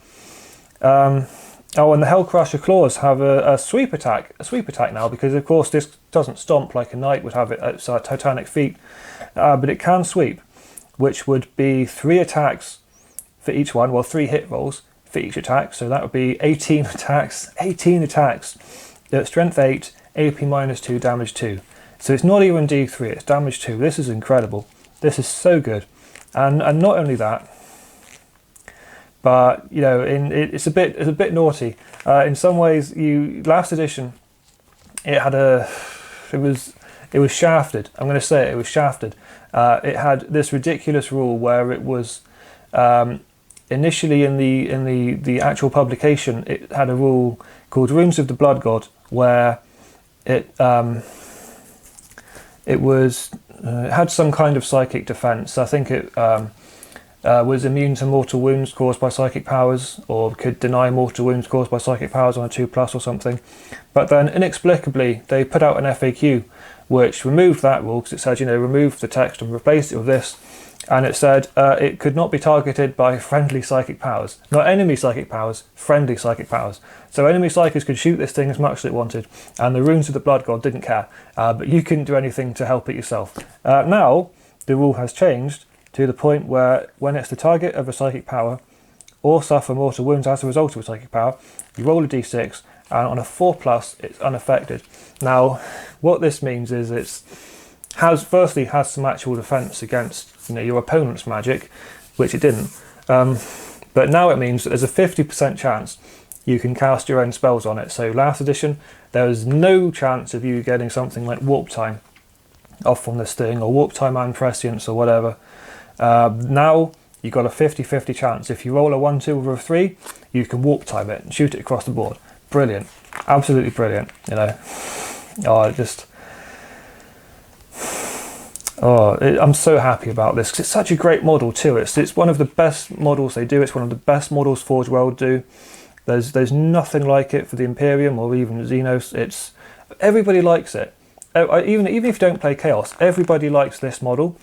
Oh, and the Hellcrusher claws have a sweep attack now, because of course this doesn't stomp like a knight would have its titanic feet, but it can sweep, which would be 3 attacks for each one. Well, 3 hit rolls for each attack, so that would be 18 attacks. 18 attacks at strength 8, AP -2, damage 2. So it's not even D3, it's damage 2. This is incredible. This is so good, and not only that, but it's a bit naughty. In some ways, last edition, it was shafted. I'm going to say it was shafted. It had this ridiculous rule where it was initially in the actual publication, it had a rule called Runes of the Blood God, where it had some kind of psychic defense. I think it was immune to mortal wounds caused by psychic powers, or could deny mortal wounds caused by psychic powers on a 2+ or something. But then inexplicably they put out an FAQ which removed that rule, because it said, remove the text and replace it with this, and it said it could not be targeted by friendly psychic powers. Not enemy psychic powers, friendly psychic powers. So enemy psychics could shoot this thing as much as it wanted, and the Runes of the Blood God didn't care, but you couldn't do anything to help it yourself. Now the rule has changed to the point where when it's the target of a psychic power or suffer mortal wounds as a result of a psychic power, you roll a d6, and on a 4+, it's unaffected. Now, what this means is has some actual defense against your opponent's magic, which it didn't. But now it means that there's a 50% chance you can cast your own spells on it. So last edition, there was no chance of you getting something like Warp Time off from this thing, or Warp Time and Prescience, or whatever. Now you've got a 50-50 chance. If you roll a 1, 2, or a 3, you can Warp Time it and shoot it across the board. Brilliant, absolutely brilliant. I'm so happy about this, because it's such a great model too. It's one of the best models they do. It's one of the best models Forge World do. There's nothing like it for the Imperium or even Xenos. Everybody likes it. Even if you don't play Chaos, everybody likes this model.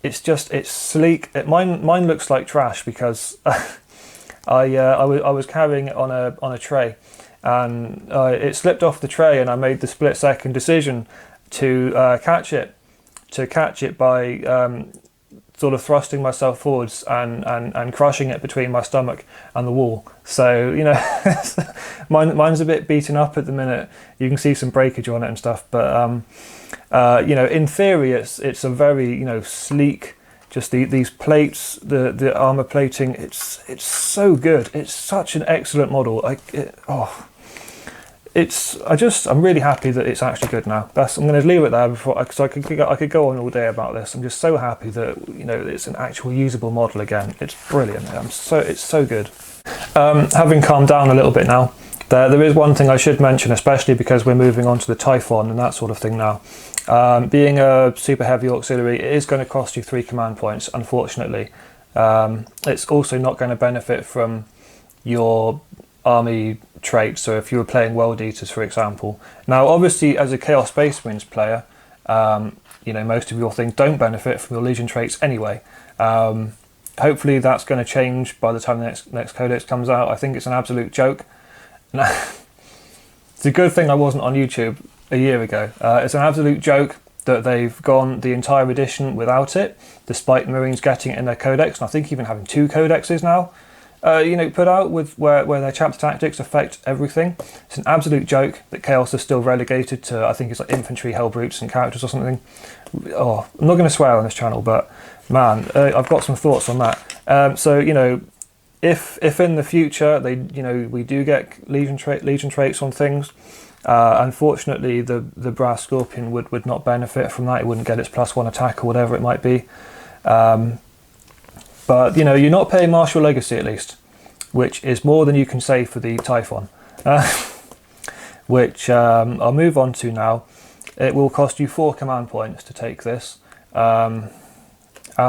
It's sleek. Mine looks like trash because I was carrying it on a tray, and it slipped off the tray, and I made the split-second decision to catch it by sort of thrusting myself forwards and crushing it between my stomach and the wall. So mine's a bit beaten up at the minute. You can see some breakage on it and stuff, but in theory it's a very sleek. Just these plates, the armor plating. It's so good. It's such an excellent model. I'm really happy that it's actually good now. I'm going to leave it there because I could go on all day about this. I'm just so happy that it's an actual usable model again. It's brilliant. It's so good. Having calmed down a little bit now, there is one thing I should mention, especially because we're moving on to the Typhon and that sort of thing now. Being a super heavy auxiliary, it is going to cost you 3 command points, unfortunately. It's also not going to benefit from your army traits, so if you were playing World Eaters, for example. Now, obviously, as a Chaos Space Marines player, most of your things don't benefit from your Legion traits anyway. Hopefully that's going to change by the time the next Codex comes out. I think it's an absolute joke. It's a good thing I wasn't on YouTube a year ago. It's an absolute joke that they've gone the entire edition without it, despite Marines getting it in their Codex, and I think even having 2 Codexes now. Put out with where their chapter tactics affect everything. It's an absolute joke that Chaos is still relegated to, I think it's like infantry, hell brutes and characters or something. Oh, I'm not going to swear on this channel, but man, I've got some thoughts on that. So, if in the future we do get legion traits on things, unfortunately the Brass Scorpion would not benefit from that. It wouldn't get its +1 attack or whatever it might be. But you're not paying Martial Legacy at least, which is more than you can say for the Typhon, which I'll move on to now. It will cost you 4 command points to take this, and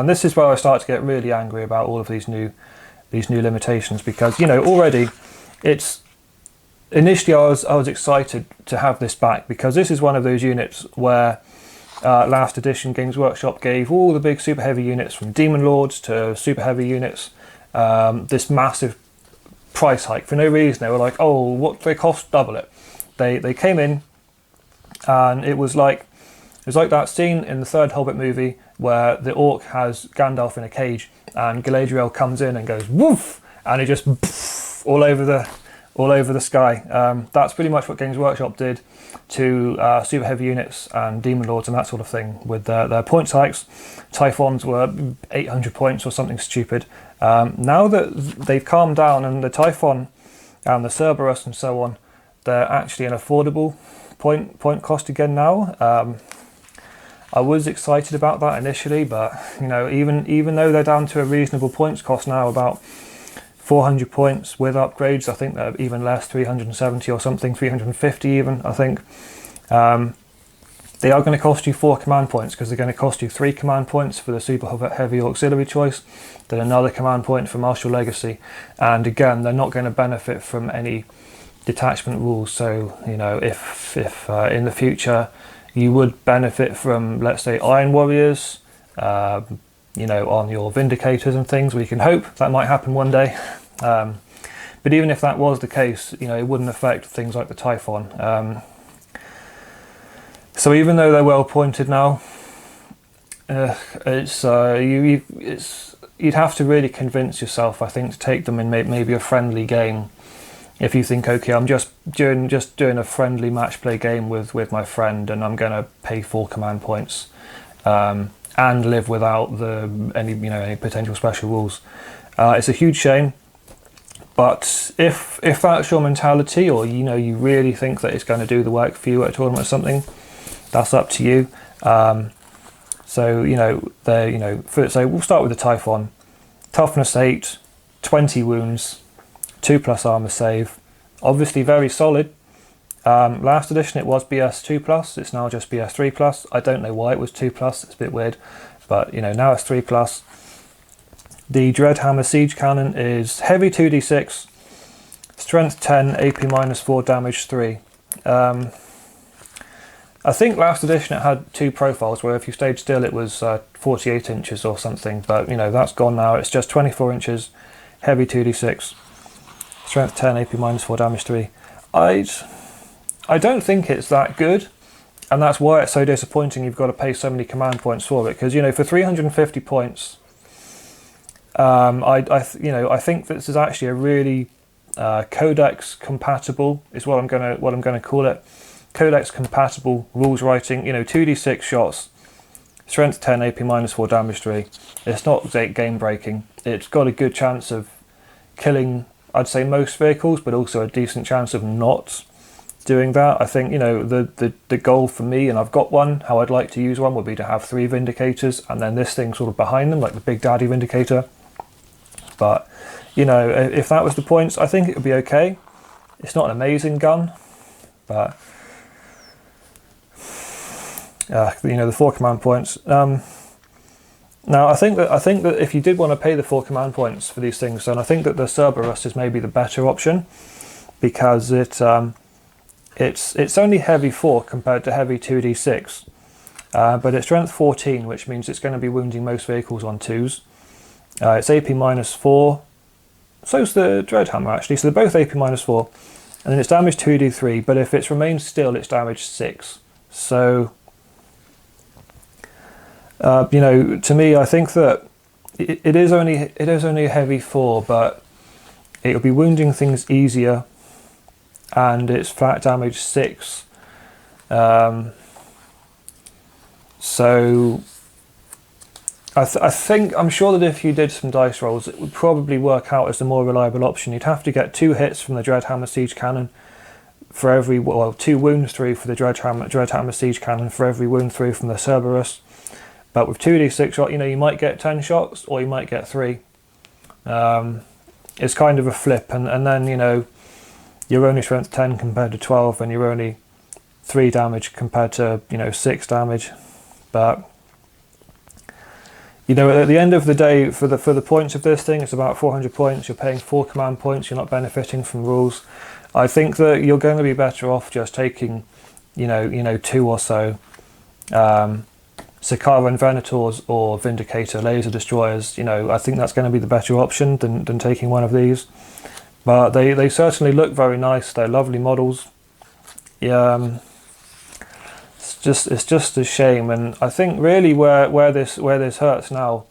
this is where I start to get really angry about all of these new limitations, because already it's initially I was excited to have this back, because this is one of those units where last edition Games Workshop gave all the big super heavy units, from Demon Lords to super heavy units, this massive price hike for no reason. They were like, oh, what they cost, double it. They came in, and it was like that scene in the third Hobbit movie where the orc has Gandalf in a cage and Galadriel comes in and goes woof, and it just poof, all over the sky. That's pretty much what Games Workshop did to super heavy units and Demon Lords and that sort of thing with their points hikes. Typhons were 800 points or something stupid. Now that they've calmed down, and the Typhon and the Cerberus and so on, they're actually an affordable point cost again now. I was excited about that initially, but even though they're down to a reasonable points cost now, about 400 points with upgrades, I think they're even less, 370 or something, 350 even, I think. They are going to cost you 4 command points, because they're going to cost you 3 command points for the super heavy auxiliary choice, then another command point for Martial Legacy, and again, they're not going to benefit from any detachment rules. So, if in the future you would benefit from, let's say, Iron Warriors, on your Vindicators and things, we can hope that might happen one day. But even if that was the case, it wouldn't affect things like the Typhon. So even though they're well pointed now, you'd have to really convince yourself, I think, to take them in maybe a friendly game. If you think, okay, I'm just doing a friendly match play game with my friend, and I'm going to pay 4 command points and live without any potential special rules. It's a huge shame, but if that's your mentality, or you really think that it's going to do the work for you at a tournament or something, that's up to you. So we'll start with the Typhon. Toughness 8, 20 wounds, 2+ armor save, obviously very solid. Last edition it was BS 2+, it's now just BS 3+. I don't know why it was 2+, it's a bit weird, but now it's 3+. The Dreadhammer Siege Cannon is heavy 2d6, strength 10, AP -4, damage 3. I think last edition it had 2 profiles, where if you stayed still it was 48 inches or something, but that's gone now. It's just 24 inches, heavy 2d6, strength 10, AP -4, damage 3. I don't think it's that good, and that's why it's so disappointing you've got to pay so many command points for it, because for 350 points, I think this is actually a really codex compatible, is what I'm gonna call it. Codex compatible rules writing. 2d6 shots, strength 10, AP -4, damage 3. It's not game breaking. It's got a good chance of killing, I'd say, most vehicles, but also a decent chance of not doing that. I think the goal for me, and I've got one, how I'd like to use one would be to have 3 Vindicators, and then this thing sort of behind them, like the Big Daddy Vindicator. But if that was the points, I think it would be okay. It's not an amazing gun, but the 4 command points. Now I think that if you did want to pay the 4 command points for these things, then I think that the Cerberus is maybe the better option, because it's only heavy 4 compared to heavy 2d6, but it's strength 14, which means it's going to be wounding most vehicles on 2s. It's AP -4, so's the Dreadhammer actually, so they're both AP -4, and then it's damage 2d3, but if it's remained still it's damage 6. So to me, I think that it is only a heavy 4, but it'll be wounding things easier, and it's flat damage 6. So I'm sure that if you did some dice rolls, it would probably work out as the more reliable option. You'd have to get 2 hits from the Dreadhammer Siege Cannon for every, well, 2 wounds through for the Dreadhammer Siege Cannon for every wound through from the Cerberus. But with 2d6 shot, you might get 10 shots, or you might get 3. It's kind of a flip, and then, you're only strength 10 compared to 12, and you're only 3 damage compared to, 6 damage. But at the end of the day, for the points of this thing, it's about 400 points. You're paying 4 command points. You're not benefiting from rules. I think that you're going to be better off just taking, 2 or so Sakaran Venators or Vindicator Laser Destroyers. I think that's going to be the better option than taking one of these. But they certainly look very nice. They're lovely models. Yeah. It's just a shame, and I think really where this hurts now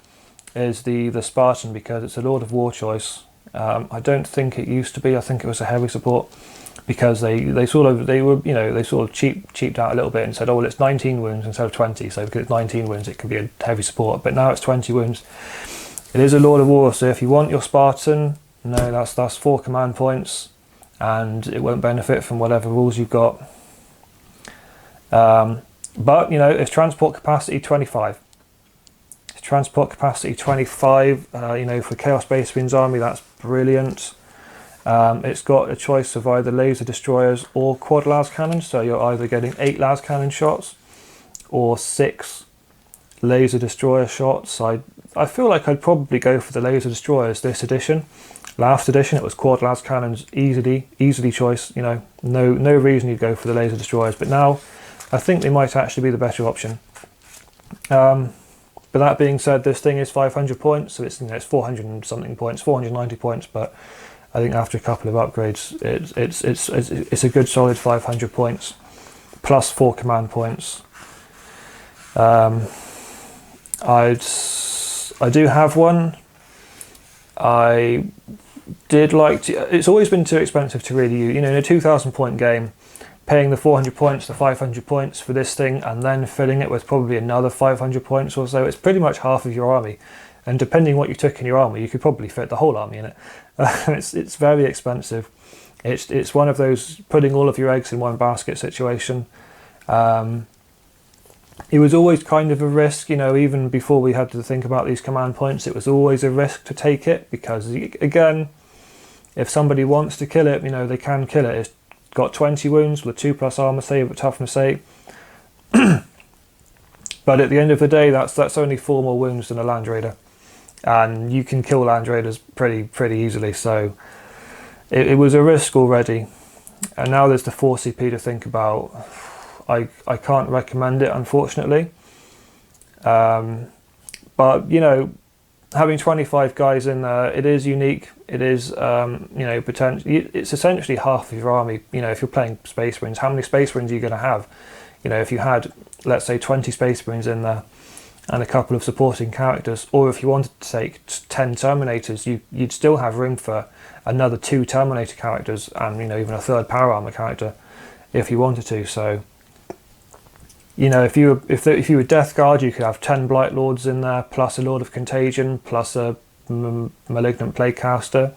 is the Spartan, because it's a Lord of War choice. I don't think it used to be. I think it was a heavy support, because they sort of cheaped out a little bit and said, oh well, it's 19 wounds instead of 20, so because it's 19 wounds it can be a heavy support, but now it's 20 wounds. It is a Lord of War, so if you want your Spartan, no, that's 4 command points, and it won't benefit from whatever rules you've got. But it's transport capacity 25. It's transport capacity 25. For Chaos Space Marines army, that's brilliant. It's got a choice of either laser destroyers or quad las cannons. So you're either getting 8 las cannon shots or 6 laser destroyer shots. I feel like I'd probably go for the laser destroyers this edition. Last edition it was quad las cannons, easily choice. No reason you'd go for the laser destroyers. But now I think they might actually be the better option. But that being said, this thing is 500 points, so it's 400 and something points, 490 points. But I think after a couple of upgrades, it's a good solid 500 points plus 4 command points. I do have one. I did like to. It's always been too expensive to really use. In a 2,000 point game, paying the 400 points, the 500 points for this thing, and then filling it with probably another 500 points or so, it's pretty much half of your army. And depending what you took in your army, you could probably fit the whole army in it. It's very expensive. It's one of those putting all of your eggs in one basket situation. It was always kind of a risk, even before we had to think about these command points, it was always a risk to take it, because again, if somebody wants to kill it, they can kill it. It's got 20 wounds with 2+ armor save at toughness 8. But at the end of the day, that's only 4 more wounds than a Land Raider, and you can kill Land Raiders pretty easily. So it was a risk already, and now there's the 4 CP to think about. I can't recommend it, unfortunately. But having 25 guys in there, it is unique. It is, potentially, it's essentially half of your army. If you're playing Space Marines, how many Space Marines are you going to have? If you had, let's say, 20 Space Marines in there and a couple of supporting characters, or if you wanted to take 10 Terminators, you'd still have room for another 2 Terminator characters and, even a 3rd Power Armor character if you wanted to. So, if you were Death Guard, you could have 10 Blight Lords in there, plus a Lord of Contagion, plus a Malignant Plaguecaster.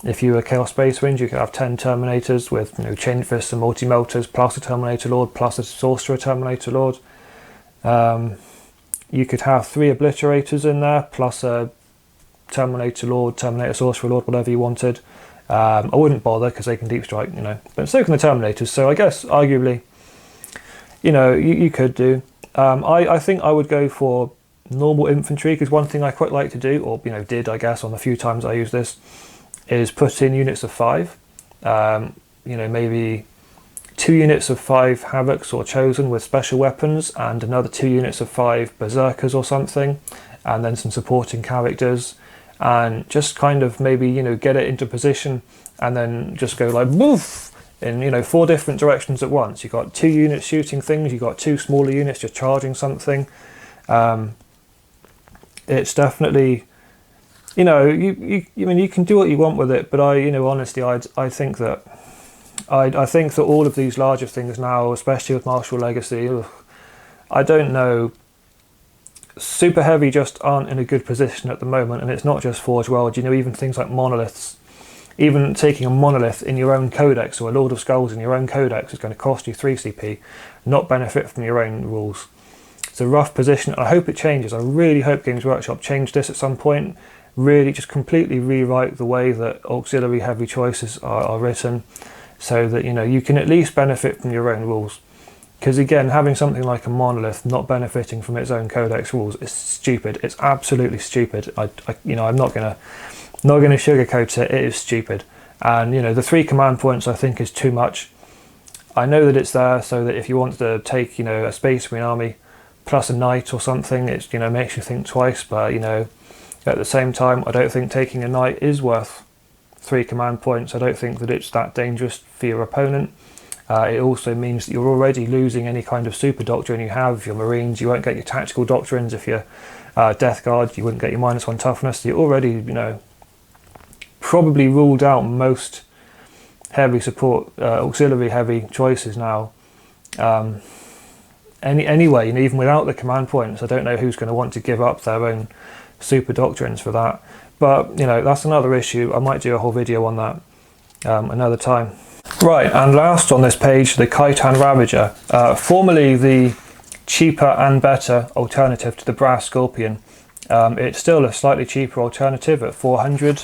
If you were Chaos Space Marines, you could have 10 Terminators with Chain Fists and Multi-Melters, plus a Terminator Lord, plus a Sorcerer Terminator Lord. You could have 3 Obliterators in there, plus a Terminator Lord, Terminator Sorcerer Lord, whatever you wanted. I wouldn't bother, because they can deep strike, but so can the Terminators. So I guess arguably, you could do. I think I would go for normal infantry, because one thing I quite like to do, or did, I guess, on the few times I use this, is put in units of 5. Maybe 2 units of 5 Havocs or Chosen with special weapons, and another 2 units of 5 Berserkers or something, and then some supporting characters, and just kind of maybe get it into position, and then just go like woof in 4 different directions at once. You've got 2 units shooting things, you've got 2 smaller units just charging something. It's definitely you know, I mean, you can do what you want with it, but honestly, I think that I think that all of these larger things now, especially with Martial Legacy, ugh, I don't know. Super heavy just aren't in a good position at the moment, and it's not just Forge World. Even things like monoliths, even taking a monolith in your own codex or a Lord of Skulls in your own codex is going to cost you 3 CP, not benefit from your own rules. It's a rough position. I hope it changes. I really hope Games Workshop change this at some point. Really just completely rewrite the way that auxiliary heavy choices are written, so that you can at least benefit from your own rules. Because again, having something like a monolith not benefiting from its own codex rules is stupid. It's absolutely stupid. I'm not gonna sugarcoat it. It is stupid. And the 3 command points I think is too much. I know that it's there so that if you want to take a Space Marine army plus a knight or something, it makes you think twice. But at the same time, I don't think taking a knight is worth 3 command points. I don't think that it's that dangerous for your opponent. It also means that you're already losing any kind of super doctrine you have. Your Marines, you won't get your tactical doctrines. If you're Death Guard, you wouldn't get your -1 toughness. You're already, probably ruled out most heavy support, auxiliary heavy choices now. Anyway, even without the command points, I don't know who's going to want to give up their own super doctrines for that. But that's another issue. I might do a whole video on that another time. Right, and last on this page, the Khitan Ravager, formerly the cheaper and better alternative to the Brass Scorpion. It's still a slightly cheaper alternative at 400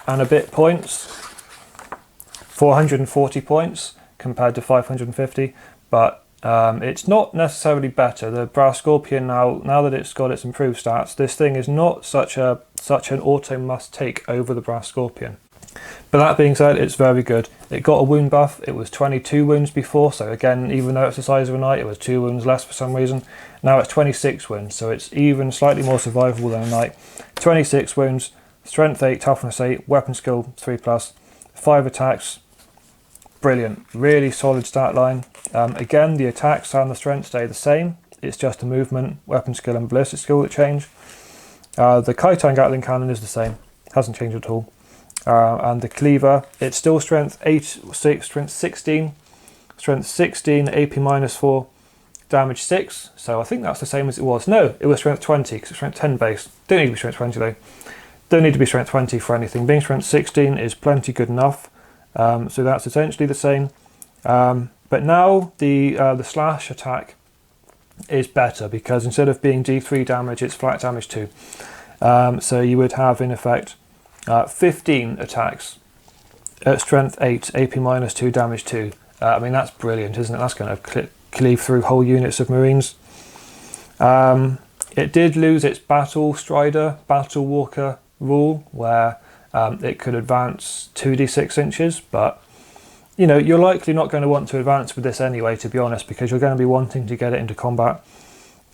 and a bit points, 440 points compared to 550, but it's not necessarily better. The Brass Scorpion now that it's got its improved stats, this thing is not such an auto must take over the Brass Scorpion. But that being said, it's very good. It got a wound buff. It was 22 wounds before, so again, even though it's the size of a knight, it was 2 wounds less for some reason. Now it's 26 wounds, so it's even slightly more survivable than a knight. 26 wounds, strength 8, toughness 8, weapon skill 3+, 5 attacks. Brilliant, really solid stat line. Again, the attacks and the strength stay the same. It's just the movement, weapon skill and ballistic skill that change. The Khitan Gatling Cannon is the same, hasn't changed at all. And the cleaver, it's still strength 16, AP -4, damage 6. So I think that's the same as it was. No, it was strength 20 because it's strength 10 base. Don't need to be strength 20 though. Don't need to be strength 20 for anything. Being strength 16 is plenty good enough. So that's essentially the same. But now the slash attack is better because instead of being D3 damage, it's flat damage 2. So you would have in effect 15 attacks at strength 8, AP -2, damage 2. I mean, that's brilliant, isn't it? That's going to cleave through whole units of Marines. It did lose its Battle Strider, Battle Walker rule, where it could advance 2d6 inches, but you're likely not going to want to advance with this anyway, to be honest, because you're going to be wanting to get it into combat,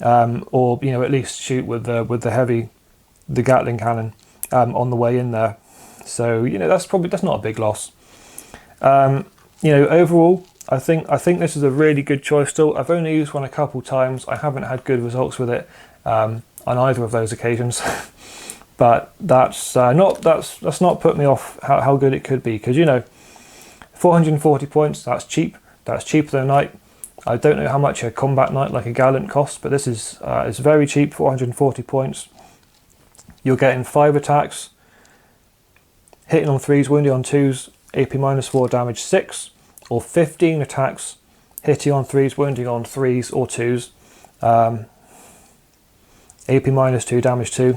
or at least shoot with the Gatling cannon on the way in there. So that's not a big loss. Overall, I think this is a really good choice still. I've only used one a couple times. I haven't had good results with it on either of those occasions. But that's not put me off how good it could be, because 440 points, that's cheap. That's cheaper than a knight. I don't know how much a combat knight like a Gallant costs, but this is very cheap, 440 points. You're getting 5 attacks, hitting on 3s, wounding on 2s, AP -4, damage 6, or 15 attacks, hitting on 3s, wounding on 3s or 2s, AP -2, damage 2.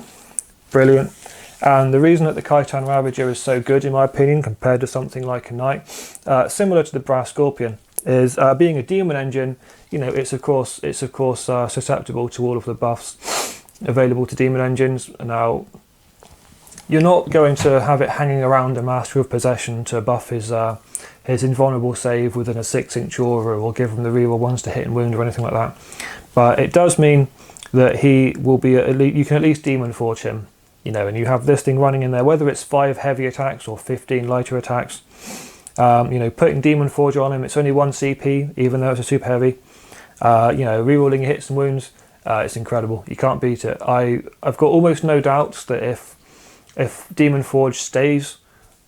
Brilliant. And the reason that the Khitan Ravager is so good, in my opinion, compared to something like a knight, similar to the Brass Scorpion, is being a demon engine. It's of course susceptible to all of the buffs available to demon engines. Now, you're not going to have it hanging around a Master of Possession to buff his invulnerable save within a 6-inch aura, or give him the reroll ones to hit and wound or anything like that. But it does mean that he will be you can at least demon forge him. And you have this thing running in there, whether it's 5 heavy attacks or 15 lighter attacks. Putting Demon Forge on him, it's only 1 CP, even though it's a super heavy. Rerolling your hits and wounds, it's incredible. You can't beat it. I've got almost no doubts that if if Demon Forge stays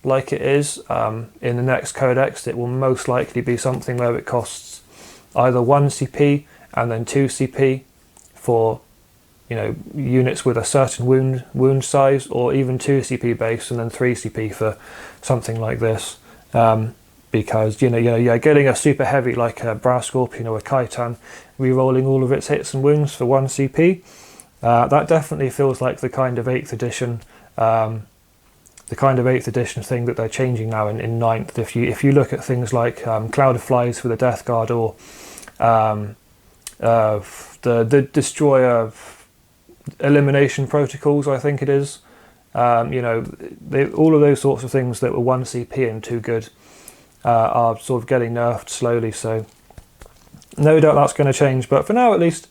like it is in the next codex, it will most likely be something where it costs either 1 CP and then 2 CP for, you know, units with a certain wound size, or even 2 CP base and then 3 CP for something like this. Because you know, getting a super heavy like a Brass Scorpion or a Khitan, re-rolling all of its hits and wounds for 1 CP, that definitely feels like the kind of 8th edition. The kind of 8th edition thing that they're changing now in 9th. If you look at things like Cloud of Flies for the Death Guard, or the Destroyer elimination protocols, I think it is. You know, all of those sorts of things that were 1 CP and too good are sort of getting nerfed slowly. So no doubt that's going to change, but for now at least,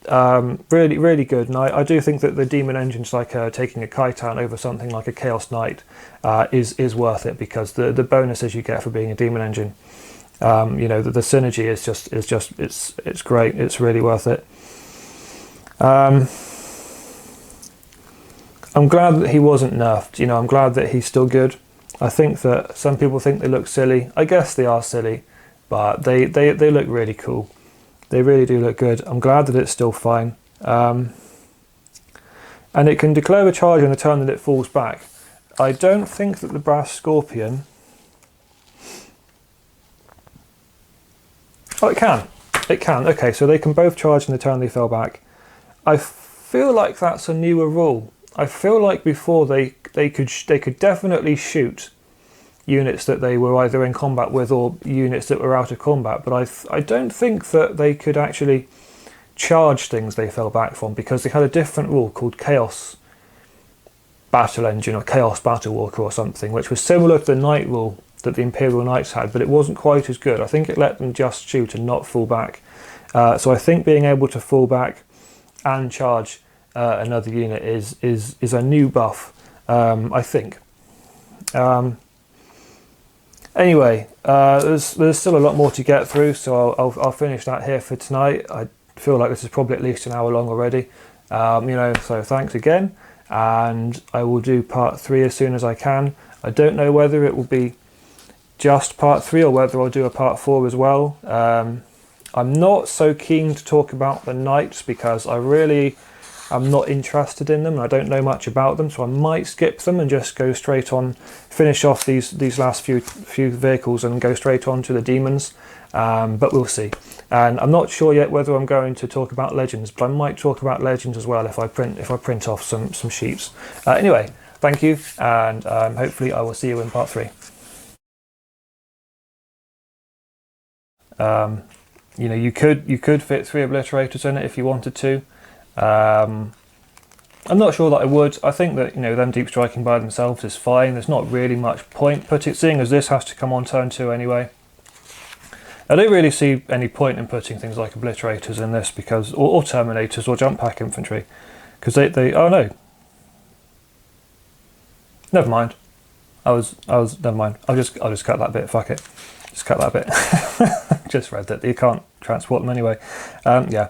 really, really good. And I do think that the demon engines, like taking a Khitan over something like a Chaos Knight, is worth it, because the bonuses you get for being a demon engine, you know, the synergy it's great. It's really worth it. I'm glad that he wasn't nerfed. You know, I'm glad that he's still good. I think that some people think they look silly. I guess they are silly, but they look really cool. They really do look good. I'm glad that it's still fine. And it can declare a charge on the turn that it falls back. I don't think that the Brass Scorpion... Oh, it can. It can. Okay, so they can both charge in the turn they fell back. I feel like that's a newer rule. I feel like before they could definitely shoot units that they were either in combat with or units that were out of combat, but I don't think that they could actually charge things they fell back from, because they had a different rule called Chaos Battle Engine or Chaos Battle Walker or something, which was similar to the Knight rule that the Imperial Knights had, but it wasn't quite as good. I think it let them just shoot and not fall back. So I think being able to fall back and charge another unit is a new buff, I think. Anyway, there's still a lot more to get through, so I'll finish that here for tonight. I feel like this is probably at least an hour long already. You know, so thanks again, and I will do part 3 as soon as I can. I don't know whether it will be just part 3 or whether I'll do a part 4 as well. I'm not so keen to talk about the Knights because I'm not interested in them and I don't know much about them, so I might skip them and just go straight on, finish off these last few vehicles and go straight on to the demons, but we'll see. And I'm not sure yet whether I'm going to talk about Legends, but I might talk about Legends as well if I print off some sheets. Anyway, thank you, and hopefully I will see you in part 3. You know, you could fit 3 obliterators in it if you wanted to. I'm not sure that I would. I think that, you know, them deep striking by themselves is fine. There's not really much point seeing as this has to come on turn 2 anyway. I don't really see any point in putting things like obliterators in this, because or terminators or jump pack infantry, because they oh no, never mind. Never mind. I'll just cut that bit. Fuck it. Just cut that bit. Just read that you can't transport them anyway. Yeah.